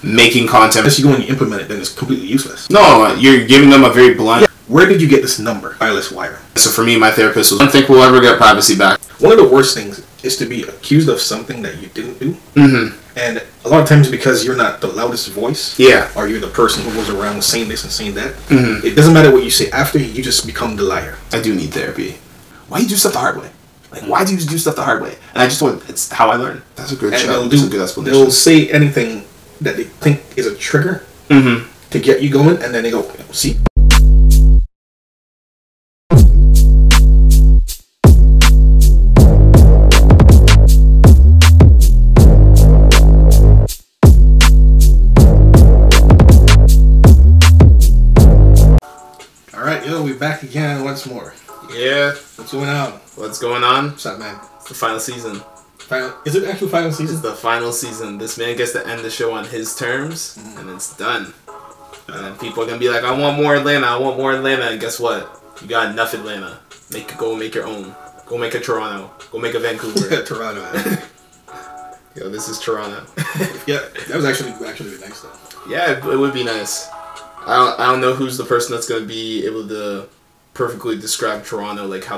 making content. Unless you go and you implement it, then it's completely useless. No, you're giving them a very blunt... Yeah. Where did you get this number? Wireless wire. So for me, my therapist was, I don't think we'll ever get privacy back. One of the worst things is to be accused of something that you didn't do. Mm-hmm. And a lot of times because you're not the loudest voice. Yeah. Or you're the person who goes around saying this and saying that. Mm-hmm. It doesn't matter what you say after, you just become the liar. I do need therapy. Why you do stuff the hard way? Like, why do you do stuff the hard way? And I just want, it's how I learn. That's a good show. That's a good explanation. They'll say anything that they think is a trigger to get you going, and then they go, see. Alright, yo, we're back again once more. Yeah. What's going on? What's going on? What's up, man? It's the final season. Is it actual final season? It's the final season. This man gets to end the show on his terms, and it's done. And then people are going to be like, I want more Atlanta, I want more Atlanta. And guess what? You got enough Atlanta. Go make your own. Go make a Toronto. Go make a Vancouver. Toronto. Yo, this is Toronto. Yeah, that was actually nice though. Yeah, it would be nice. I don't know who's the person that's going to be able to perfectly describe Toronto, like how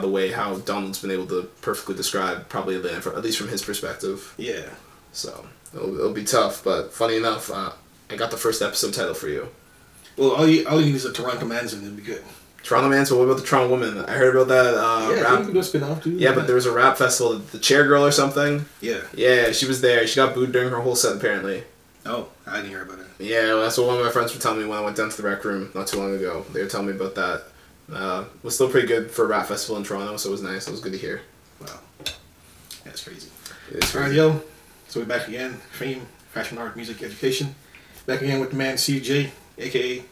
Donald's been able to perfectly describe probably Atlanta, at least from his perspective. Yeah. So it'll be tough, but funny enough, I got the first episode title for you. Well, all you need is a Toronto Man's and it'll be good. Toronto Man, so what about the Toronto Woman? I heard about that rap. You can spin off too. Yeah, but there was a rap festival, the Chair Girl or something. Yeah. Yeah, she was there. She got booed during her whole set apparently. Oh, I didn't hear about it. Yeah, well, that's what one of my friends were telling me when I went down to the rec room not too long ago. They were telling me about that. It was still pretty good for a rap festival in Toronto, so it was nice. It was good to hear. Wow. That's crazy. It is crazy. Alright, yo. So we're back again. Fame, fashion, art, music, education. Back again with the man CJ, a.k.a.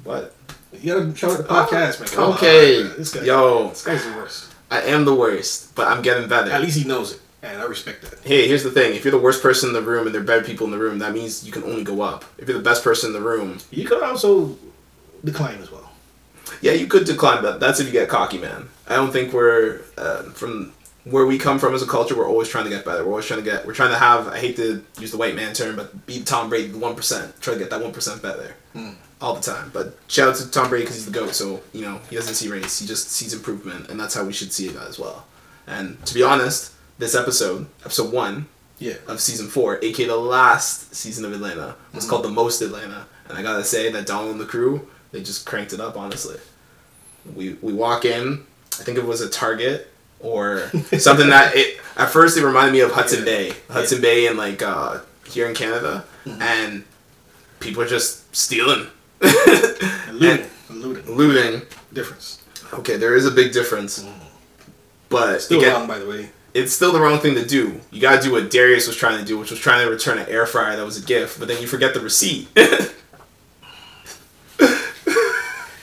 What? You gotta shout out the podcast, man. Come okay. On, this guy's the worst. I am the worst, but I'm getting better. At least he knows it, and I respect that. Hey, here's the thing. If you're the worst person in the room and there are better people in the room, that means you can only go up. If you're the best person in the room... You could also decline as well. Yeah, you could decline, but that's if you get cocky, man. I don't think we're... from where we come from as a culture, we're always trying to get better. We're trying to have... I hate to use the white man term, but be Tom Brady, the 1%. Try to get that 1% better. All the time. But shout out to Tom Brady because he's the GOAT, so, you know, he doesn't see race. He just sees improvement, and that's how we should see it as well. And to be honest, this episode 1 of season 4, aka the last season of Atlanta, was called The Most Atlanta. And I gotta say that Donald and the crew, they just cranked it up, honestly. We walk in, I think it was a Target or something that at first it reminded me of Hudson Bay. Hudson Bay and like here in Canada. And people are just stealing. Looting. Difference. Okay, there is a big difference. But still wrong, by the way. It's still the wrong thing to do. You gotta do what Darius was trying to do, which was trying to return an air fryer that was a gift, but then you forget the receipt.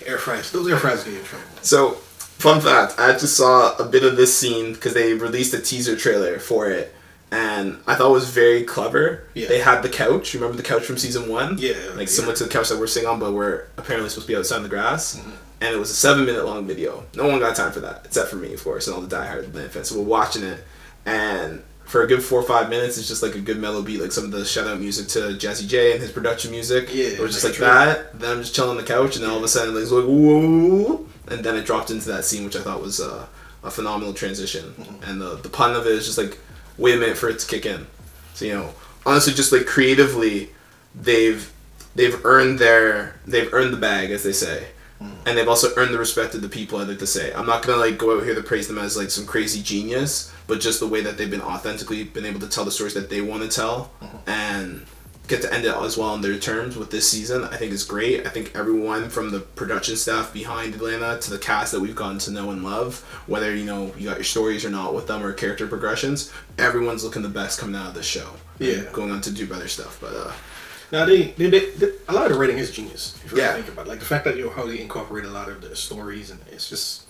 Air fryers. Those air fryers get you in trouble. So, fun fact, I just saw a bit of this scene because they released a teaser trailer for it. And I thought it was very clever. Yeah. They had the couch. Remember the couch from season 1? Yeah. Like similar to the couch that we're sitting on, but we're apparently supposed to be outside in the grass. And it was a 7-minute long video. No one got time for that, except for me, of course, and all the diehard Atlanta fans. So we're watching it, and for a good 4 or 5 minutes, it's just like a good mellow beat, like some of the shout-out music to Jazzy J and his production music. Yeah. It was just like that. Then I'm just chilling on the couch, and then all of a sudden, it's like, whoa! And then it dropped into that scene, which I thought was a phenomenal transition. And the pun of it is just like, wait a minute for it to kick in. So, you know, honestly, just like creatively, they've earned the bag, as they say, and they've also earned the respect of the people. I'd like to say, I'm not gonna like go out here to praise them as like some crazy genius, but just the way that they've been authentically been able to tell the stories that they want to tell and get to end it as well on their terms with this season, I think is great. I think everyone from the production staff behind Atlanta to the cast that we've gotten to know and love, whether you know you got your stories or not with them or character progressions, everyone's looking the best coming out of this show. Yeah, going on to do better stuff. But now they a lot of the writing is genius. If you really think about it. Like the fact that how they incorporate a lot of the stories, and it's just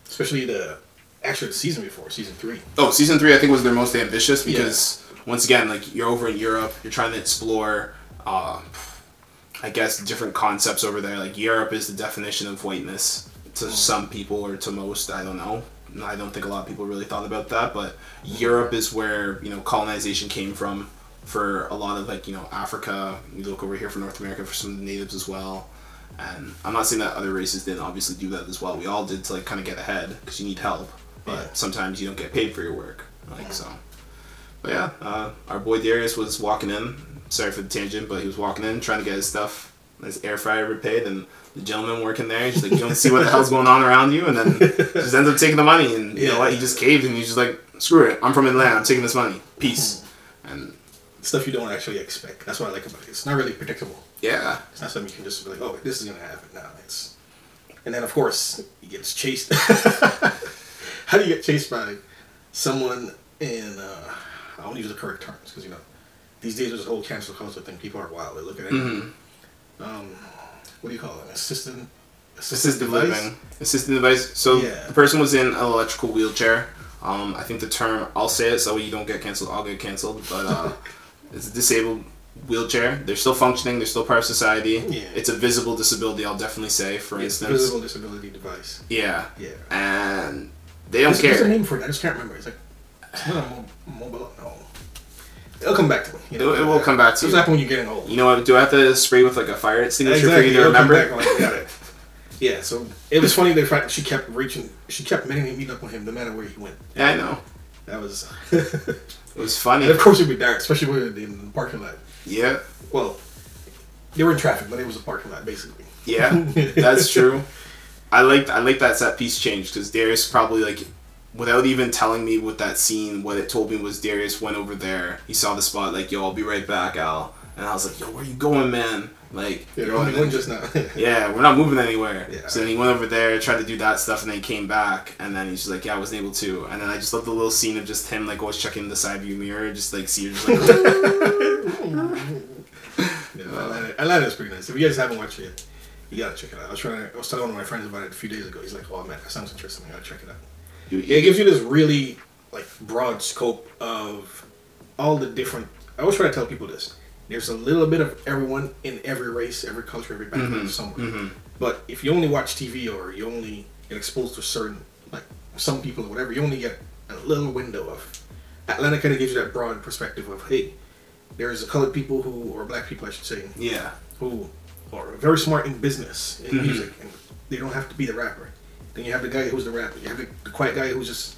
especially the season before season 3. Oh, season 3 I think was their most ambitious because. Once again, like you're over in Europe, you're trying to explore, I guess, different concepts over there. Like Europe is the definition of whiteness to some people or to most. I don't know. I don't think a lot of people really thought about that. But Europe is where colonization came from. for a lot of, like, you know, Africa. You look over here for North America for some of the natives as well. And I'm not saying that other races didn't obviously do that as well. We all did to, like, kind of get ahead because you need help. But sometimes you don't get paid for your work. Like, so. But yeah, our boy Darius was walking in. Sorry for the tangent, but he was walking in trying to get his stuff, his air fryer repaid, and the gentleman working there, he's like, you don't see what the hell's going on around you, and then just ends up taking the money, and you know what, he just caved, and he's just like, screw it, I'm from Atlanta, I'm taking this money, peace. And stuff you don't actually expect. That's what I like about it. It's not really predictable. Yeah. It's not something you can just be like, oh, this is going to happen now. And then, of course, he gets chased. How do you get chased by someone in, I don't use the correct terms, because, you know, these days there's a whole cancel culture thing. People are wild. They look at it. What do you call it? Assisted living. Assisted device. So the person was in an electrical wheelchair. I think the term, I'll say it so you don't get canceled, I'll get canceled, but it's a disabled wheelchair. They're still functioning, they're still part of society. Yeah. It's a visible disability, I'll definitely say, for instance. Visible disability device. Yeah. Yeah. And they don't care. There's a name for it, I just can't remember. It's like, it's not a mobile, no. It'll come back to me. You know, it will come back to you. It's like when you're getting old. You know what, do I have to spray with like a fire extinguisher for you to remember? Come back when I got it. Yeah, so it was funny the fact that she kept managing to meet up with him no matter where he went. Yeah, I know. That was... It was funny. And of course it'd be dark, especially when they were in the parking lot. Yeah. Well, they were in traffic, but it was a parking lot, basically. Yeah, that's true. I like that set piece change, because Darius probably, like, without even telling me with that scene, what it told me was Darius went over there, he saw the spot, like, yo, I'll be right back, Al. And I was like, yo, where you going, man? Like, yeah, only one just now. Yeah, we're not moving anywhere. Yeah. So then he went over there, tried to do that stuff, and then he came back, and then he's just like, yeah, I wasn't able to. And then I just loved the little scene of just him, like, always checking the side view mirror, just like see her, just like. Yeah, Atlanta is pretty nice. If you guys haven't watched it yet, you gotta check it out. I was telling one of my friends about it a few days ago. He's like, oh man, that sounds interesting. I gotta check it out. Yeah, it gives you this really, like, broad scope of all the different. I always try to tell people this. There's a little bit of everyone in every race, every culture, every background somewhere. Mm-hmm. But if you only watch TV or you only get exposed to certain, like, some people or whatever, you only get a little window of. Atlanta kind of gives you that broad perspective of, hey, there's colored people who, or black people I should say, who are very smart in business, in music, and they don't have to be the rapper. Then you have the guy who's the rapper. You have the quiet guy who's just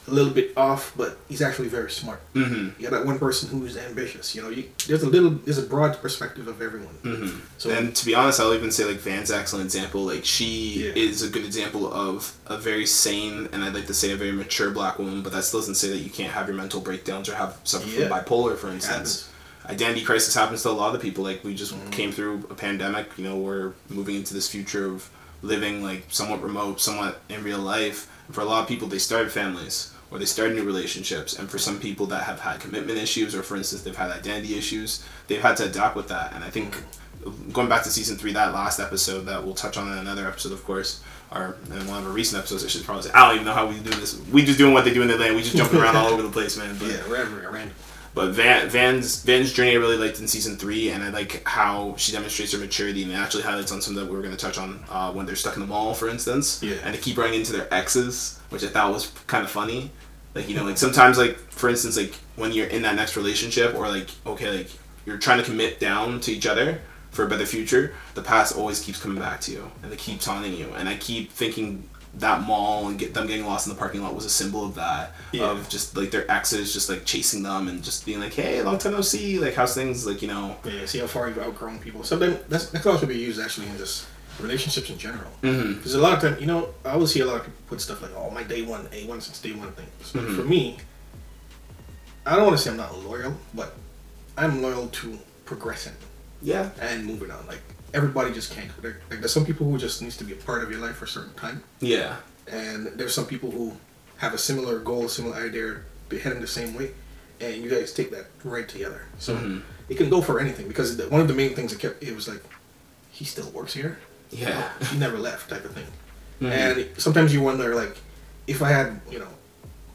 a little bit off, but he's actually very smart. You got that one person who's ambitious. You know, there's a broad perspective of everyone. So, and to be honest, I'll even say, like, Van's excellent example. Like, she is a good example of a very sane, and I'd like to say a very mature black woman. But that still doesn't say that you can't have your mental breakdowns or have suffer from bipolar, for instance. Identity crisis happens to a lot of people. Like, we just came through a pandemic. You know, we're moving into this future of living, like, somewhat remote, somewhat in real life. And for a lot of people, they started families or they started new relationships. And for some people that have had commitment issues, or for instance, they've had identity issues, they've had to adapt with that. And I think going back to season 3, that last episode that we'll touch on in another episode, of course, or in one of our recent episodes, I should probably say, I don't even know how we do this. We just doing what they do in Atlanta. We just jumping around all over the place, man. But, wherever, random. But Van's journey I really liked in season 3, and I like how she demonstrates her maturity, and it actually highlights on something that we were going to touch on when they're stuck in the mall, for instance. Yeah. And they keep running into their exes, which I thought was kind of funny. Like, you know, like sometimes, like, for instance, like when you're in that next relationship, or like, okay, like you're trying to commit down to each other for a better future, the past always keeps coming back to you, and they keep taunting you. And I keep thinking that mall and them getting lost in the parking lot was a symbol of that, of just like their exes just like chasing them and just being like, hey, long time no see, like how's things, like, you know. Yeah, see how far you've outgrown people. Sometimes that can also be used actually in just relationships in general. Because a lot of times, you know, I always see a lot of people put stuff like, oh, my day one since day one thing. So for me, I don't want to say I'm not loyal, but I'm loyal to progressing. Yeah. And moving on. Like, everybody just can't. Like, there's some people who just needs to be a part of your life for a certain time. Yeah. And there's some people who have a similar goal, similar idea, be heading the same way, and you guys take that right together. So it can go for anything, because one of the main things it was like, he still works here. Yeah. He never left, type of thing. And sometimes you wonder, like, if I had, you know,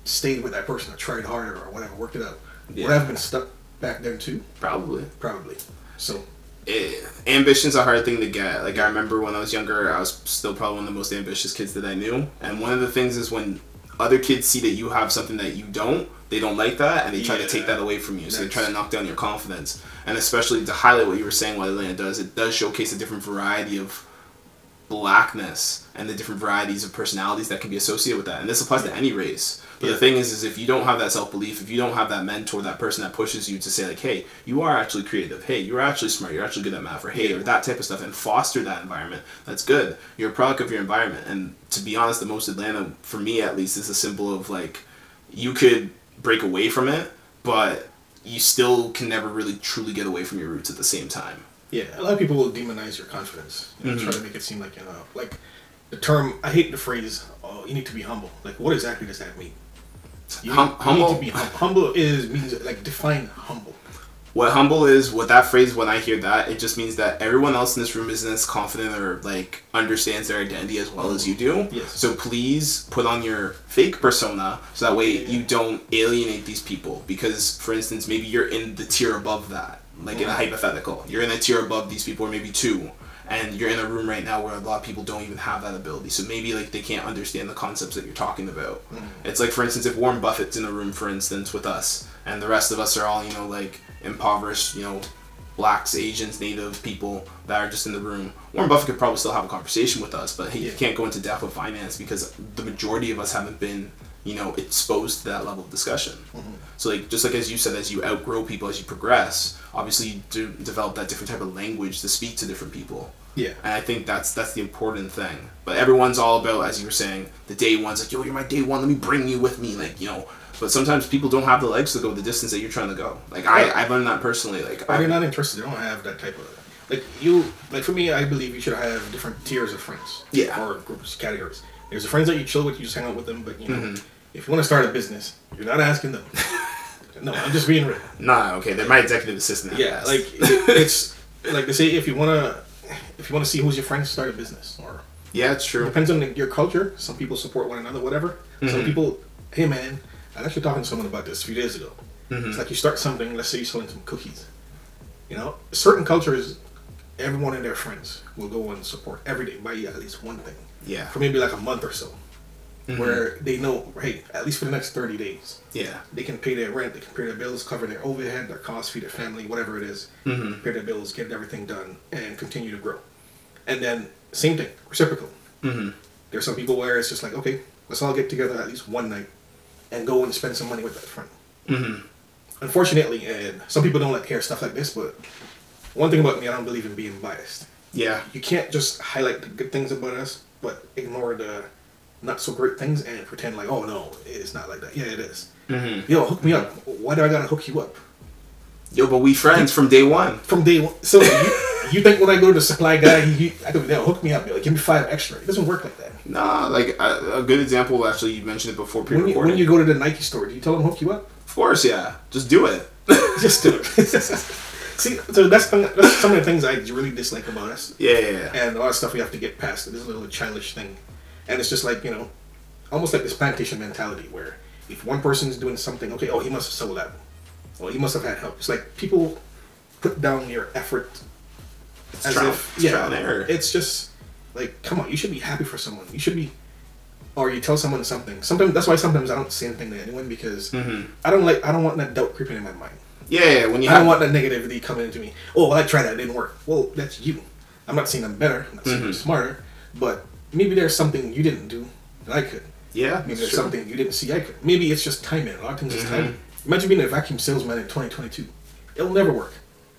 stayed with that person or tried harder or whatever, worked it out, would I have been stuck back then too? Probably. So. Ambition's a hard thing to get. Like, I remember when I was younger, I was still probably one of the most ambitious kids that I knew. And one of the things is when other kids see that you have something that you don't, they don't like that, and they try to take that away from you. So they try to knock down your confidence. And especially to highlight what you were saying, what Atlanta does, it does showcase a different variety of blackness and the different varieties of personalities that can be associated with that. And this applies to any race. But the thing is if you don't have that self-belief, if you don't have that mentor, that person that pushes you to say like, hey, you are actually creative, hey, you're actually smart, you're actually good at math, or hey, or that type of stuff, and foster that environment, that's good. You're a product of your environment. And to be honest, the most Atlanta, for me at least, is a symbol of like, you could break away from it, but you still can never really truly get away from your roots at the same time. Yeah, a lot of people will demonize your confidence. You know, try to make it seem like, you know, like the term, I hate the phrase, oh, you need to be humble. Like, what exactly does that mean? Humble? You need to be humble. Humble means, like, define humble. What humble is, what that phrase, when I hear that, it just means that everyone else in this room isn't as confident or, like, understands their identity as well as you do. Yes. So please put on your fake persona so that way you don't alienate these people. Because, for instance, maybe you're in the tier above that. Like, in a hypothetical. You're in a tier above these people, or maybe two. And you're in a room right now where a lot of people don't even have that ability. So maybe, like, they can't understand the concepts that you're talking about. It's like, for instance, if Warren Buffett's in a room, for instance, with us, and the rest of us are all, you know, like, impoverished, you know, blacks, Asians, native people that are just in the room. Warren Buffett could probably still have a conversation with us, but he can't go into depth with finance because the majority of us haven't been, you know, exposed to that level of discussion. So, like, just like as you said, as you outgrow people, as you progress, obviously you do develop that different type of language to speak to different people. Yeah. And I think that's the important thing. But everyone's all about, as you were saying, the day one's like, yo, you're my day one, let me bring you with me, like, you know. But sometimes people don't have the legs to go the distance that you're trying to go. Like, I've learned that personally. Like, they're not interested. They don't have that type of... Like, for me, I believe you should have different tiers of friends. Yeah. Or groups, categories. There's the friends that you chill with, you just hang out with them, but, you know, if you want to start a business, you're not asking them. No, I'm just being real. Nah, okay, they're my executive assistant. Yeah, like, it's... Like, they say, if you want to see who's your friend, start a business. Or... Yeah, it's true. It depends on your culture. Some people support one another, whatever. Some people, hey, man... I was actually talking to someone about this a few days ago. It's like you start something, let's say you're selling some cookies. You know, certain cultures, everyone and their friends will go and support every day, buy you at least one thing. Yeah. For maybe like a month or so. Where they know, hey, at least for the next 30 days. Yeah. They can pay their rent, they can pay their bills, cover their overhead, their costs, feed their family, whatever it is. Pay their bills, get everything done, and continue to grow. And then, same thing, reciprocal. There's some people where it's just like, okay, let's all get together at least one night and go and spend some money with that friend. Unfortunately, and some people don't like hear stuff like this, but one thing about me, I don't believe in being biased. Yeah. You can't just highlight the good things about us, but ignore the not so great things and pretend like, oh no, it's not like that. Yeah, it is. Yo, hook me up. Why do I gotta hook you up? Yo, but we friends from day one. From day one. So you think when I go to the supply guy, I go, yo, hook me up. Like, give me 5 extra. It doesn't work like that. Nah, like a good example, actually, you mentioned it before pre-recording. When you go to the Nike store, do you tell them hook you up? Of course, yeah. Just do it. Just do it. See, so that's some of the things I really dislike about us. Yeah. And a lot of stuff we have to get past. This is a little childish thing. And it's just like, you know, almost like this plantation mentality where if one person's doing something, okay, oh, he must have sold that. Or he must have had help. It's like people put down your effort as if, yeah, it's just like, come on, you should be happy for someone. You should be, or you tell someone something. Sometimes that's why sometimes I don't say anything to anyone because I don't want that doubt creeping in my mind. Yeah, when you I don't want that negativity coming into me. Oh, well, I tried that, it didn't work. Well, that's you. I'm not saying I'm better, I'm not saying I'm smarter, but maybe there's something you didn't do that I could. Yeah, maybe there's something you didn't see I could. Maybe it's just timing. A lot of things is timing. Imagine being a vacuum salesman in 2022. It'll never work.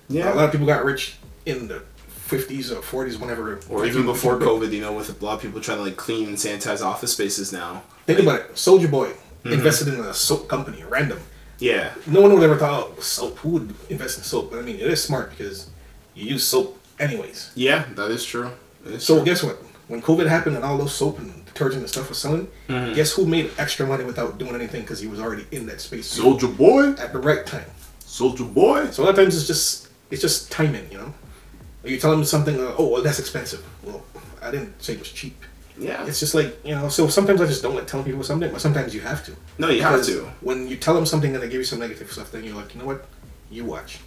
Yeah, a lot of people got rich in the 50s or 40s, whenever, or even before COVID. You know, with a lot of people trying to like clean and sanitize office spaces now. Think about it. Soldier Boy invested in a soap company, random. Yeah. No one would ever thought, oh, soap. Who would invest in soap? But I mean, it is smart because you use soap anyways. Yeah, that is true. So guess what? When COVID happened and all those soap and detergent and stuff was selling, guess who made extra money without doing anything because he was already in that space? Soldier Boy. At the right time. Soldier Boy. So a lot of times it's just timing, you know? Or you tell them something, oh, well, that's expensive. Well, I didn't say it was cheap. Yeah. It's just like, you know, so sometimes I just don't like telling people something, but sometimes you have to. No, you have to. When you tell them something and they give you some negative stuff, then you're like, you know what? You watch.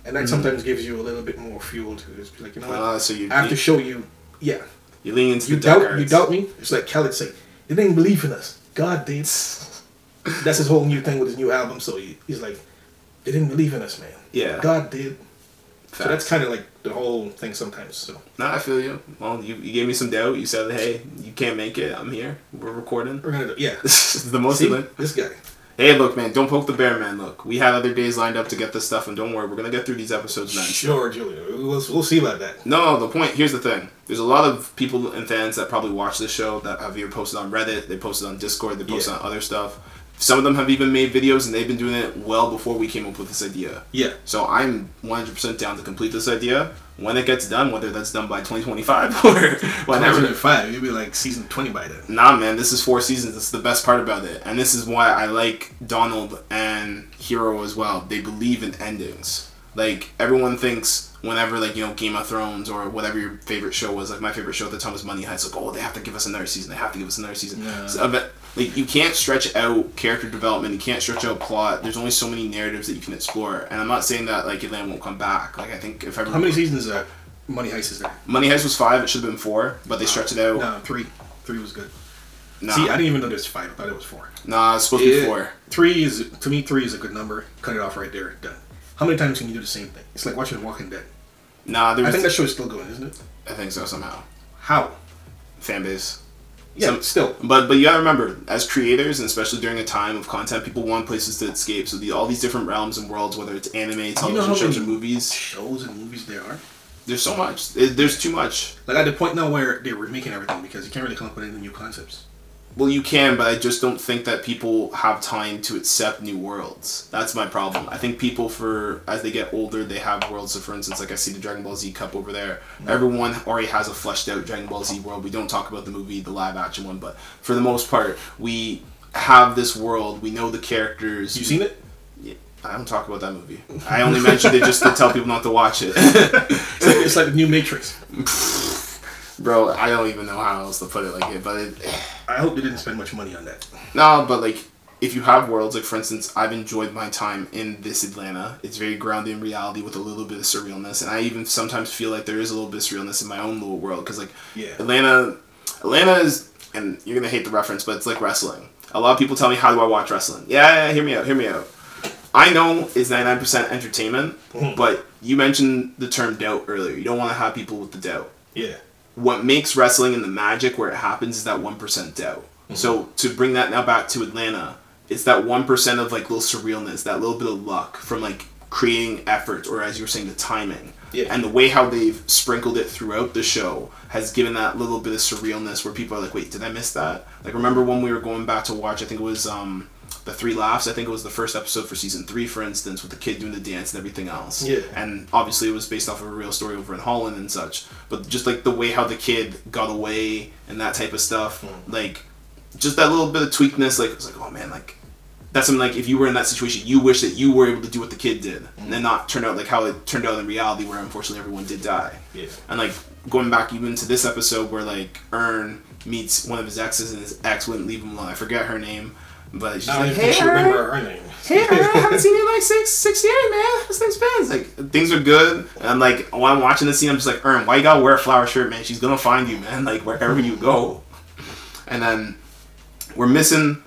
And that sometimes gives you a little bit more fuel to just be like, you know what? So I have to show you, yeah. You lean into the dark arts. You doubt me? It's like Khaled say, you didn't believe in us. God did. that's his whole new thing with his new album. So he's like, they didn't believe in us, man. Yeah. God did. Facts. So that's kind of like the whole thing sometimes. So. Nah, I feel you. Well, you gave me some doubt. You said, hey, you can't make it. I'm here. We're recording. We're going to do yeah. This is the most of it. This guy. Hey, look, man, don't poke the bear, man. Look, we had other days lined up to get this stuff, and don't worry, we're going to get through these episodes then. Sure, Julian. We'll see about that. No, the point, here's the thing. There's a lot of people and fans that probably watch this show that have either posted on Reddit, they posted on Discord, they posted on other stuff. Some of them have even made videos, and they've been doing it well before we came up with this idea. Yeah. So I'm 100% down to complete this idea. When it gets done, whether that's done by 2025 or whenever. 2025, you'll be like season 20 by then. Nah, man, this is 4 seasons. That's the best part about it. And this is why I like Donald and Hero as well. They believe in endings. Like, everyone thinks whenever, like, you know, Game of Thrones or whatever your favorite show was, like my favorite show at the time was Money Heist, like, oh, they have to give us another season. They have to give us another season. Yeah. So, but, like, you can't stretch out character development. You can't stretch out plot. There's only so many narratives that you can explore. And I'm not saying that, like, Atlanta won't come back. Like, I think if everyone... How many seasons is that? Money Heist is there. Money Heist was 5. It should have been 4, but they stretched it out. No, 3. 3 was good. Nah. See, I didn't even know there's 5. I thought it was 4. Nah, it's supposed to be 4. 3 is, to me, 3 is a good number. Cut it off right there. Done. How many times can you do the same thing? It's like watching Walking Dead. Nah, I think that show is still going, isn't it? I think so, somehow. How? Fan base. Yeah, still. But you gotta remember, as creators, and especially during a time of content, people want places to escape. So all these different realms and worlds, whether it's anime, television shows, or movies. Shows and movies there are? There's so much. There's too much. Like at the point now where they're remaking everything because you can't really come up with any new concepts. Well, you can, but I just don't think that people have time to accept new worlds. That's my problem. I think people, as they get older, they have worlds. So, for instance, like I see the Dragon Ball Z Cup over there. Mm-hmm. Everyone already has a fleshed out Dragon Ball Z world. We don't talk about the movie, the live action one, but for the most part, we have this world. We know the characters. You seen it? Yeah. I don't talk about that movie. I only mentioned it just to tell people not to watch it. It's like the new Matrix. Bro, I don't even know how else to put it like it, but I hope they didn't spend much money on that. No, but like, if you have worlds, like for instance, I've enjoyed my time in this Atlanta. It's very grounded in reality with a little bit of surrealness, and I even sometimes feel like there is a little bit of surrealness in my own little world, because like, Atlanta is, and you're gonna hate the reference, but it's like wrestling. A lot of people tell me, how do I watch wrestling? Yeah, hear me out. I know it's 99% entertainment, but you mentioned the term doubt earlier. You don't want to have people with the doubt. Yeah. What makes wrestling and the magic where it happens is that 1% doubt. Mm-hmm. So to bring that now back to Atlanta, it's that 1% of like little surrealness, that little bit of luck from like creating effort, or as you were saying, the timing. Yeah. And the way how they've sprinkled it throughout the show has given that little bit of surrealness where people are like, wait, did I miss that? Like, remember when we were going back to watch, I think it was the 3 Laughs, I think it was the first episode for season 3, for instance, with the kid doing the dance and everything else. Yeah. And obviously it was based off of a real story over in Holland and such. But just like the way how the kid got away and that type of stuff, like just that little bit of tweakedness, like it's like, oh man, like that's something like if you were in that situation, you wish that you were able to do what the kid did, and then not turn out like how it turned out in reality, where unfortunately everyone did die. Yeah. And like going back even to this episode where like Ern meets one of his exes and his ex wouldn't leave him alone. I forget her name. But she's like, hey, remember her name. Hey, I haven't seen you in like 6 years, man. This thing's been. It's like, things are good. And I'm like, while I'm watching the scene, I'm just like, why you gotta wear a flower shirt, man? She's gonna find you, man. Like, wherever you go. And then we're missing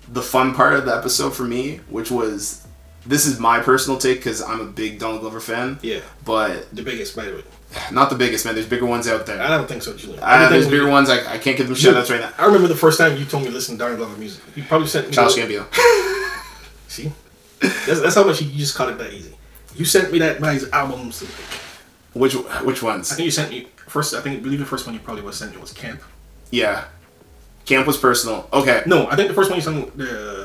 the fun part of the episode for me, which was, this is my personal take because I'm a big Donald Glover fan. Yeah. But the biggest, by the way. Not the biggest, man. There's bigger ones out there. I don't think so, Julian. There's bigger ones. I can't give them shout-outs right now. I remember the first time you told me to listen to Donald Glover music. You probably sent me... Charles Gambino. See? That's how much you just caught it that easy. You sent me that by his albums. Which ones? I think you sent me... I believe the first one you probably sent me was Camp. Yeah. Camp was personal. Okay. No, I think the first one you sent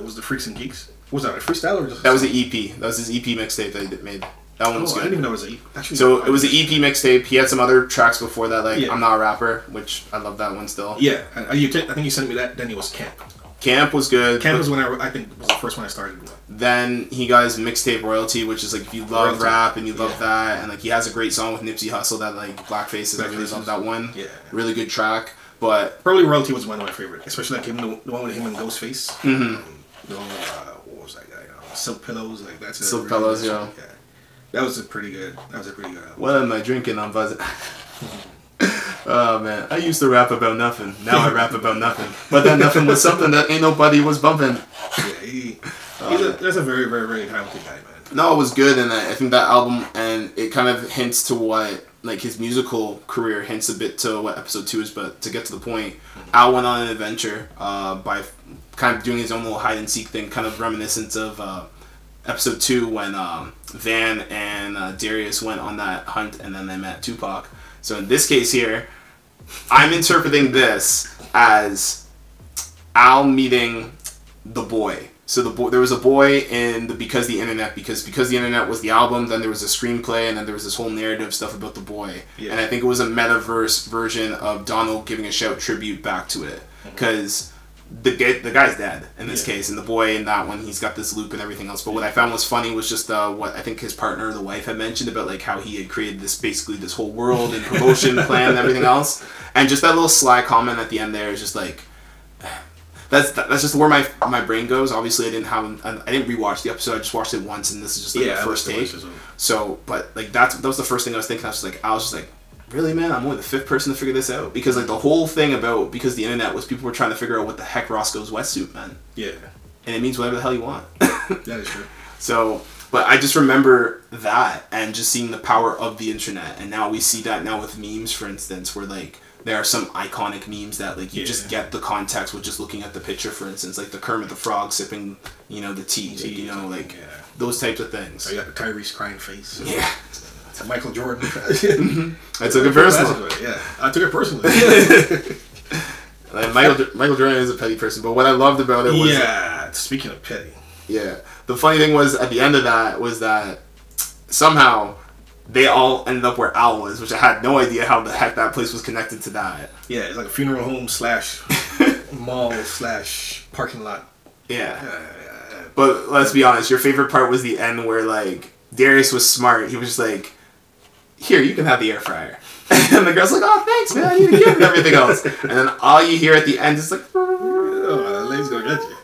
was the Freaks and Geeks. Was that a freestyle or just... That was the EP. That was his EP mixtape that he made. That one was good. I didn't even know it was an EP. So it was an EP mixtape. He had some other tracks before that, like I'm Not a Rapper, which I love that one still. Yeah, I think you sent me that. Then it was Camp. Camp was good. Camp was when I think was the first one I started with. Then he got his mixtape Royalty, which is like if you love rap and you love that, and like he has a great song with Nipsey Hussle that like Blackfaces. I really love that one. Yeah, really good track. But probably Royalty was one of my favorite, especially like him, the one with him and Ghostface. Mm-hmm. What was that guy? Silk Pillows. Like that's Silk Pillows. Yeah. That was a pretty good. Album. What am I drinking? I'm buzzing. Oh man, I used to rap about nothing. Now I rap about nothing. But that nothing was something that ain't nobody was bumping. Yeah, that's a very, very, very talented guy, man. No, it was good, and I think that album, and it kind of hints to what, like, his musical career hints a bit to what episode 2 is, but to get to the point, Al went on an adventure by kind of doing his own little hide-and-seek thing, kind of reminiscent of episode 2 when Van and Darius went on that hunt, and then they met Tupac. So in this case here, I'm interpreting this as Al meeting the boy. So there was a boy in the Because the Internet was the album, then there was a screenplay, and then there was this whole narrative stuff about the boy. Yeah. And I think it was a metaverse version of Donald giving a shout tribute back to it. Because the guy's dead in this case, and the boy in that one, he's got this loop and everything else. But what I found was funny was just what I think his partner, the wife, had mentioned about like how he had created this whole world and promotion plan and everything else. And just that little sly comment at the end there is just like... That's just where my brain goes. Obviously, I didn't rewatch the episode. I just watched it once, and this is just like the first take. So, but like that was the first thing I was thinking. I was just like, really, man? I'm only the 5th person to figure this out, because like the whole thing about Because the Internet was people were trying to figure out what the heck Roscoe's wetsuit meant. Yeah, and it means whatever the hell you want. That is true. So, but I just remember that and just seeing the power of the internet, and now we see that now with memes, for instance, where like. There are some iconic memes that like you just get the context with just looking at the picture, for instance, like the Kermit the Frog sipping, the tea, those types of things. I got the Tyrese crying face. Yeah. Michael Jordan. I took it personally. Yeah, I took it personally. Like Michael Jordan is a petty person, but what I loved about it was... Yeah, speaking of petty. Yeah. The funny thing was, at the end of that, was that somehow... they all ended up where Al was, which I had no idea how the heck that place was connected to that. Yeah, it's like a funeral home / mall / parking lot. Yeah. But let's be honest, your favorite part was the end where, like, Darius was smart. He was just like, here, you can have the air fryer. And the girl's like, oh, thanks, man, I need to give and everything else. And then all you hear at the end is like... oh, the lady's gonna get you.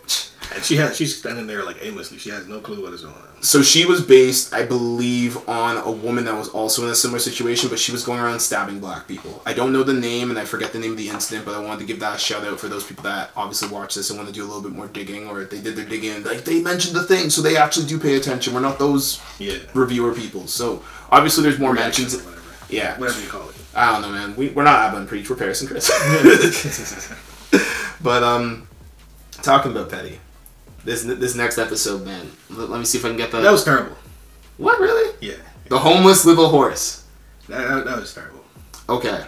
And she's standing there like aimlessly. She has no clue what is going on. So she was based, I believe, on a woman that was also in a similar situation, but she was going around stabbing black people. I don't know the name, and I forget the name of the incident, but I wanted to give that a shout out for those people that obviously watch this and want to do a little bit more digging, or if they did their digging, like they mentioned the thing, so they actually do pay attention. We're not those reviewer people. So obviously there's more mentions. Yeah. Whatever you call it. I don't know, man. We're not Abba and Preach. We're Paris and Chris. But talking about petty. This next episode, man. Let me see if I can get that was terrible. What, really? Yeah. The homeless little horse. That was terrible. Okay.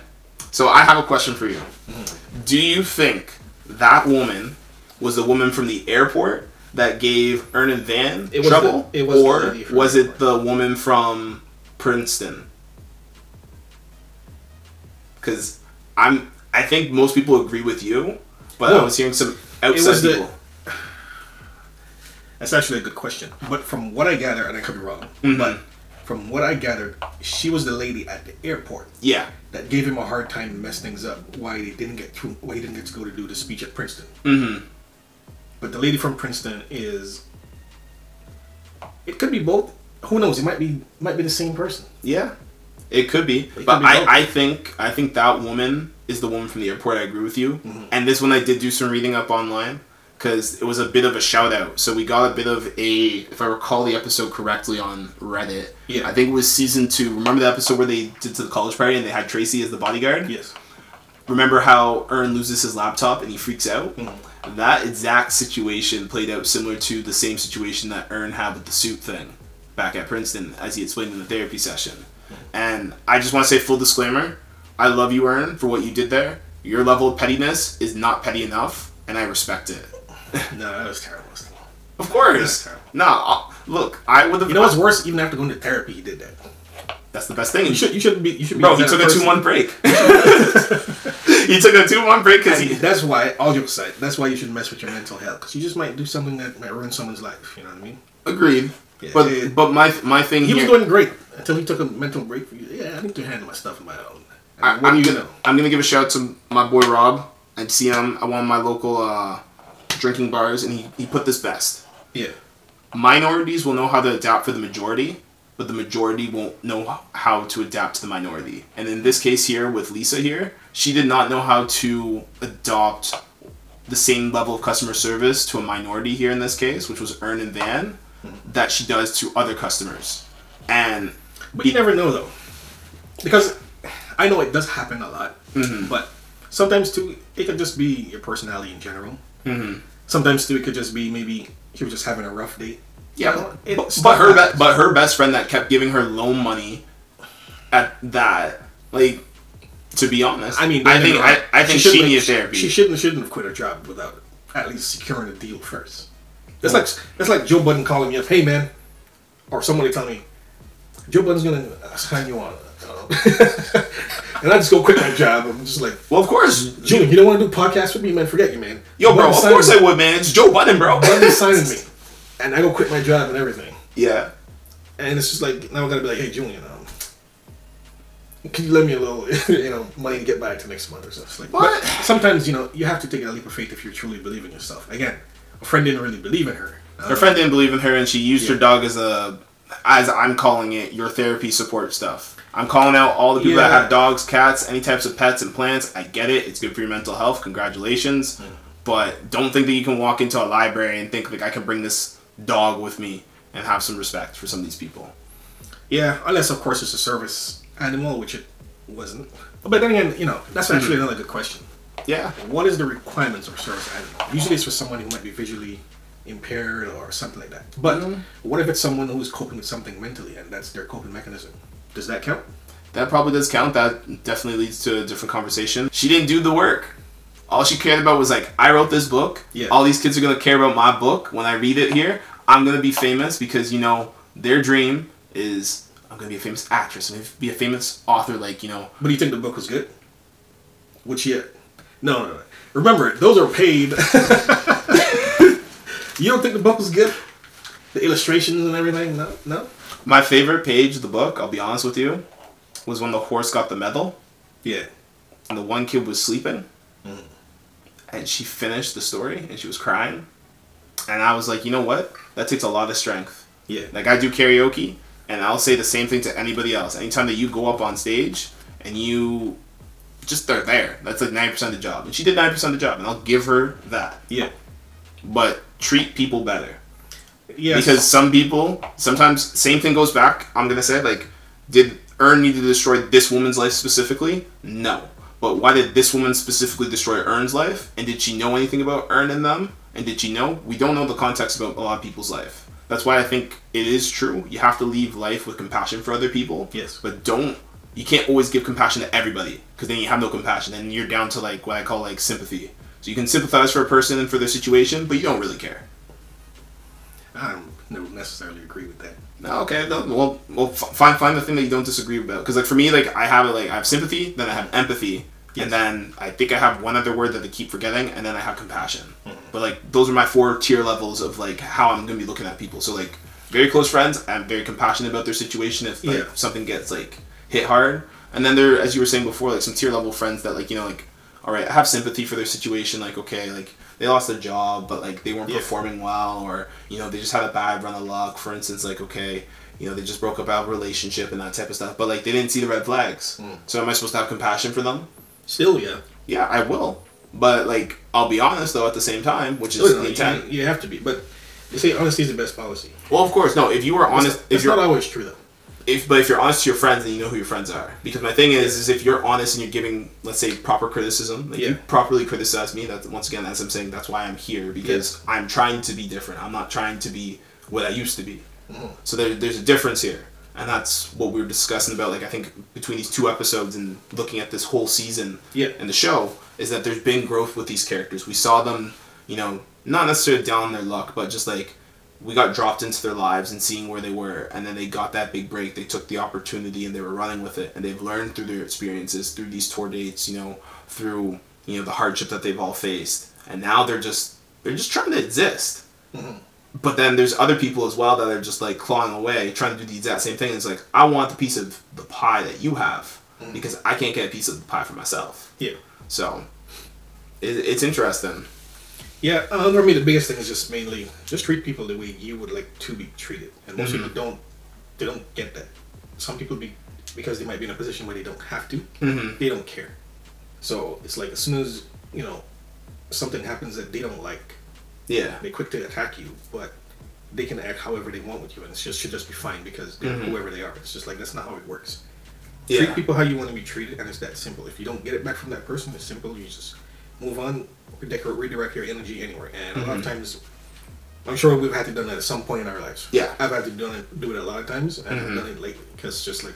So I have a question for you. Mm-hmm. Do you think that woman was the woman from the airport that gave Ern and Van trouble? Or was it the woman from Princeton? Because I think most people agree with you, but I was hearing some outside people. That's actually a good question. But from what I gather, and I could be wrong, but from what I gathered, she was the lady at the airport. Yeah. That gave him a hard time and messed things up. Why he didn't get to go to do the speech at Princeton. Mm-hmm. But the lady from Princeton is. It could be both. Who knows? It might be the same person. Yeah, it could be. But I think that woman is the woman from the airport. I agree with you. Mm-hmm. And this one I did do some reading up online. Because it was a bit of a shout out. So we got a bit of if I recall the episode correctly on Reddit. Yeah. I think it was season 2. Remember the episode where they did to the college party and they had Tracy as the bodyguard? Yes. Remember how Ern loses his laptop and he freaks out? Mm-hmm. That exact situation played out similar to the same situation that Ern had with the suit thing back at Princeton, as he explained in the therapy session. Mm-hmm. And I just want to say, full disclaimer, I love you, Ern, for what you did there. Your level of pettiness is not petty enough, and I respect it. No, that was terrible. Of course. No, look, I would have. You know what's worse? Even after going to therapy, he did that. That's the best thing. You shouldn't be. Bro, he took a 2-month break. He took a 2-month break because that's why. All jokes aside, that's why you should mess with your mental health, because you just might do something that might ruin someone's life. You know what I mean? Agreed. Yeah, but my thing. He was doing great until he took a mental break. Yeah, I need to handle my stuff on my own. I'm gonna give a shout out to my boy Rob. I'd see him at one of my local drinking bars, and he put this best. Yeah. Minorities will know how to adapt for the majority, but the majority won't know how to adapt to the minority. And in this case here, with Lisa here, she did not know how to adopt the same level of customer service to a minority here in this case, which was Ern and Van, that she does to other customers. But you never know, though. Because I know it does happen a lot, but sometimes, too, it could just be your personality in general. Sometimes, too, it could just be maybe she was just having a rough day. Yeah, but her best friend that kept giving her loan money at that, like, to be honest, I mean, I think she needed therapy. She shouldn't have quit her job without at least securing a deal first. That's like Joe Budden calling me up, hey man, or somebody telling me, Joe Budden's gonna sign you on, and I just go quit my job. I'm just like, well, of course, Julian, you don't want to do podcasts with me, man? Forget you, man. Yo, bro, of course I would, man. It's Joe Budden, bro. Budden's signing me, and I go quit my job and everything. Yeah, and it's just like now I gotta be like, hey, Julian, can you lend me a little, money to get back to next month or something? Like, but sometimes, you have to take a leap of faith if you truly believe in yourself. Again, a friend didn't really believe in her. Her friend didn't believe in her, and she used her dog as I'm calling it, your therapy support stuff. I'm calling out all the people that have dogs, cats, any types of pets and plants. I get it. It's good for your mental health. Congratulations. But don't think that you can walk into a library and think, like, I can bring this dog with me and have some respect for some of these people. Yeah, unless, of course, it's a service animal, which it wasn't. But then again, that's actually another good question. Yeah. What is the requirements of a service animal? Usually it's for someone who might be visually impaired or something like that. But what if it's someone who's coping with something mentally and that's their coping mechanism? Does that count? That probably does count. That definitely leads to a different conversation. She didn't do the work. All she cared about was, like, I wrote this book. Yeah. All these kids are going to care about my book. When I read it here, I'm going to be famous because, their dream is, I'm going to be a famous actress. I'm going to be a famous author, like, But do you think the book was good? Would she... No. Remember, those are paid. You don't think the book was good? The illustrations and everything? No? My favorite page of the book, I'll be honest with you, was when the horse got the medal. Yeah. And the one kid was sleeping. And she finished the story and she was crying. And I was like, you know what? That takes a lot of strength. Yeah. Like, I do karaoke, and I'll say the same thing to anybody else. Anytime that you go up on stage and you just are there, that's like 90% of the job. And she did 90% of the job, and I'll give her that. Yeah. But treat people better. Yes. Because some people, sometimes, same thing goes back, I'm going to say, like, did Ern need to destroy this woman's life specifically? No. But why did this woman specifically destroy Ern's life? And did she know anything about Ern and them? And did she know? We don't know the context about a lot of people's life. That's why I think it is true. You have to leave life with compassion for other people. Yes. But you can't always give compassion to everybody, because then you have no compassion. And you're down to, like, what I call, like, sympathy. So you can sympathize for a person and for their situation, but you don't really care. I don't necessarily agree with that. No, okay. No, well, find the thing that you don't disagree about. Because, like, for me, like, I have sympathy, then I have empathy, and then I think I have one other word that I keep forgetting, and then I have compassion. But, like, those are my 4 tier levels of, like, how I'm going to be looking at people. So, like, very close friends, I'm very compassionate about their situation if, like, something gets, like, hit hard. And then there, as you were saying before, like, some tier level friends that, like, like, all right, I have sympathy for their situation. Like, okay, like, they lost their job, but, like, they weren't performing well, or, they just had a bad run of luck. For instance, like, okay, they just broke up a relationship and that type of stuff. But, like, they didn't see the red flags. So am I supposed to have compassion for them? Still, yeah. Yeah, I will. But, like, I'll be honest, though, at the same time, which is the intent. You have to be. But they say honesty is the best policy. Well, of course, no. If you are honest... It's not always true, though. But if you're honest to your friends, then you know who your friends are. Because my thing is if you're honest and you're giving, let's say, proper criticism, like you properly criticize me, that's, once again, as I'm saying, that's why I'm here, because I'm trying to be different. I'm not trying to be what I used to be. So there's a difference here. And that's what we were discussing about, like, I think between these 2 episodes and looking at this whole season and the show, is that there's been growth with these characters. We saw them, not necessarily down on their luck, but just, like, we got dropped into their lives and seeing where they were, and then they got that big break. They took the opportunity and they were running with it, and they've learned through their experiences, through these tour dates, through the hardship that they've all faced, and now they're just trying to exist. But then there's other people as well that are just, like, clawing away, trying to do the exact same thing. It's like, I want the piece of the pie that you have, because I can't get a piece of the pie for myself. Yeah. So it's interesting. Yeah, for me the biggest thing is just mainly just treat people the way you would like to be treated, and most people don't they don't get that. Some people because they might be in a position where they don't have to, they don't care. So it's like as soon as something happens that they don't like, they're quick to attack you, but they can act however they want with you, and it should just be fine because they're whoever they are. It's just like that's not how it works. Treat people how you want to be treated, and it's that simple. If you don't get it back from that person, it's simple. You just move on, redirect your energy anywhere. And a lot of times, I'm sure we've had to do that at some point in our lives. Yeah, I've had to do it a lot of times, and I've done it lately because just like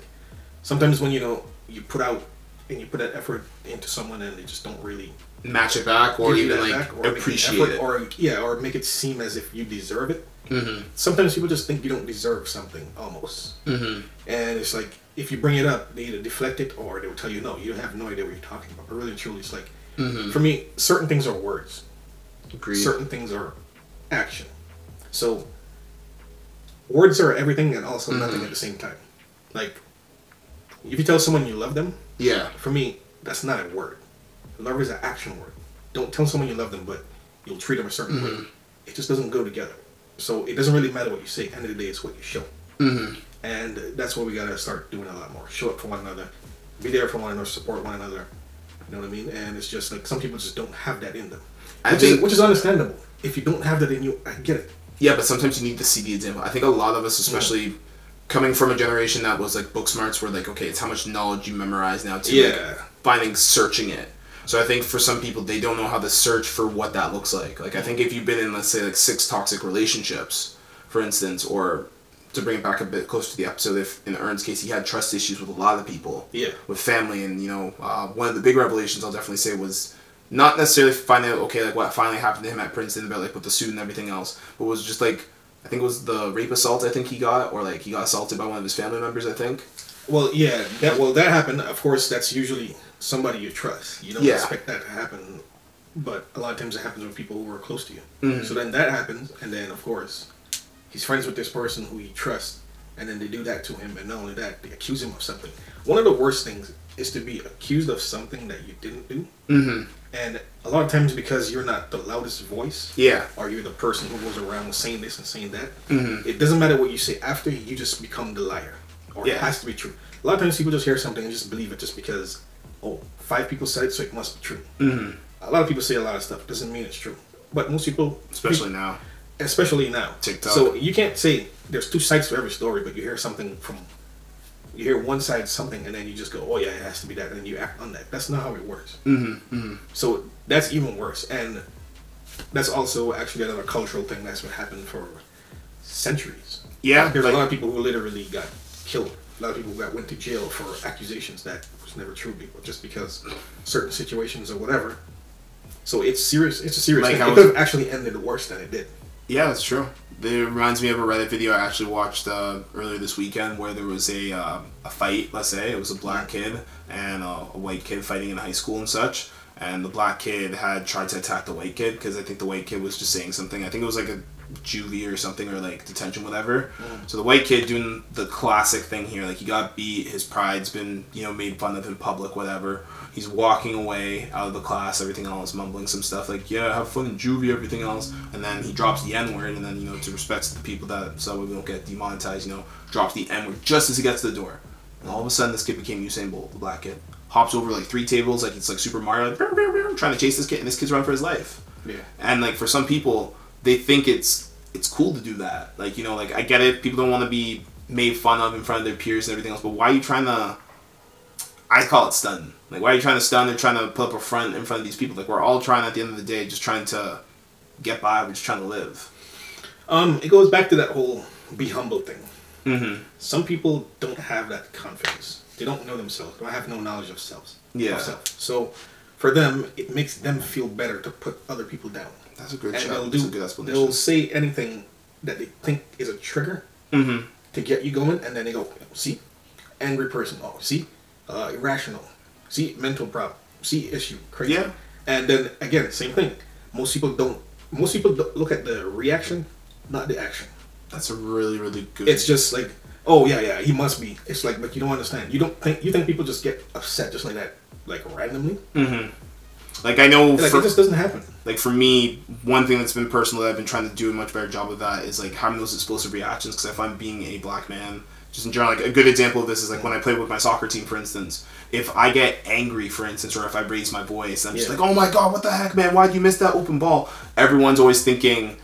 sometimes when you put out and you put that effort into someone and they just don't really match it back or even like appreciate it, or make it seem as if you deserve it. Sometimes people just think you don't deserve something almost, and it's like if you bring it up, they either deflect it or they will tell you no, you have no idea what you're talking about. But really and truly, it's like for me, certain things are words, certain things are action. So words are everything and also nothing at the same time. Like if you tell someone you love them, for me that's not a word. Love is an action word. Don't tell someone you love them, but you'll treat them a certain way. It just doesn't go together. So it doesn't really matter what you say. At the end of the day, it's what you show. And that's what we gotta start doing a lot more. Show up for one another, be there for one another, support one another. You know what I mean? And it's just like some people just don't have that in them, which is understandable. If you don't have that in you, I get it. Yeah, but sometimes you need to see the example. I think a lot of us, especially coming from a generation that was like book smarts, were like, okay, it's how much knowledge you memorize now to like searching it. So I think for some people, they don't know how to search for what that looks like. Like I think if you've been in, let's say, like 6 toxic relationships, for instance, or to bring it back a bit closer to the episode, if in Ern's case, he had trust issues with a lot of people, with family, and one of the big revelations I'll definitely say was not necessarily finding out, okay, like what finally happened to him at Princeton about like with the suit and everything else, but was just like, I think it was the rape assault I think he got, or like he got assaulted by one of his family members, I think. Well, yeah, that happened. Of course, that's usually somebody you trust. You don't expect that to happen, but a lot of times it happens with people who are close to you. So then that happens, and then of course, he's friends with this person who he trusts, and then they do that to him, and not only that, they accuse him of something. One of the worst things is to be accused of something that you didn't do. And a lot of times because you're not the loudest voice, or you're the person who goes around saying this and saying that, it doesn't matter what you say after, you just become the liar. Or it has to be true. A lot of times people just hear something and just believe it just because, 5 people said it, so it must be true. A lot of people say a lot of stuff. Doesn't mean it's true. But most people... Especially now. TikTok. So you can't say there's 2 sides to every story, but you hear something from... You hear one side something, and then you just go, oh yeah, it has to be that, and then you act on that. That's not how it works. So that's even worse. And that's also actually another cultural thing that's been happening for centuries. Yeah. There's a lot of people who literally got killed. A lot of people went to jail for accusations that was never true, people, just because certain situations or whatever. So it's serious. It's a serious thing. It could have actually ended worse than it did. Yeah, that's true. It reminds me of a Reddit video I actually watched earlier this weekend where there was a fight, let's say. It was a black kid and a white kid fighting in high school and such. And the black kid had tried to attack the white kid because I think the white kid was just saying something. I think it was like a juvie or something, or like detention, whatever. So the white kid doing the classic thing here, like he got beat, his pride's been made fun of in public, whatever. He's walking away out of the class, everything else, mumbling some stuff like, yeah, have fun in juvie, everything else, and then he drops the N-word, and then to respect the people that so we don't get demonetized, drops the N-word just as he gets to the door, and all of a sudden this kid became Usain Bolt, the black kid, hops over like 3 tables like it's like Super Mario, like, trying to chase this kid, and this kid's running for his life. And like for some people, they think it's cool to do that. Like, like I get it, people don't want to be made fun of in front of their peers and everything else, but why are you trying to, I call it stunting. Like, why are you trying to stun and trying to put up a front in front of these people? Like, we're all trying at the end of the day, just trying to get by, we're just trying to live. It goes back to that whole be humble thing. Some people don't have that confidence. They don't know themselves. They don't have no knowledge of self. So for them, it makes them feel better to put other people down. That's a good shot. That's a good explanation. They'll say anything that they think is a trigger to get you going, and then they go, see, angry person. Oh, see, irrational. See, mental problem. See, issue. Crazy. Yeah. And then again, same thing. Most people don't look at the reaction, not the action. That's a really, really good. It's just like, oh yeah, he must be. It's like, but you don't understand. You think people just get upset just like that, like randomly. Like, I know... Like, it just doesn't happen. Like, for me, one thing that's been personal that I've been trying to do a much better job of that is, like, having those explosive reactions, because I find being a black man just in general, like a good example of this is like when I play with my soccer team, for instance. If I get angry, for instance, or if I raise my voice, I'm just like, oh my god, what the heck, man? Why'd you miss that open ball? Everyone's always thinking,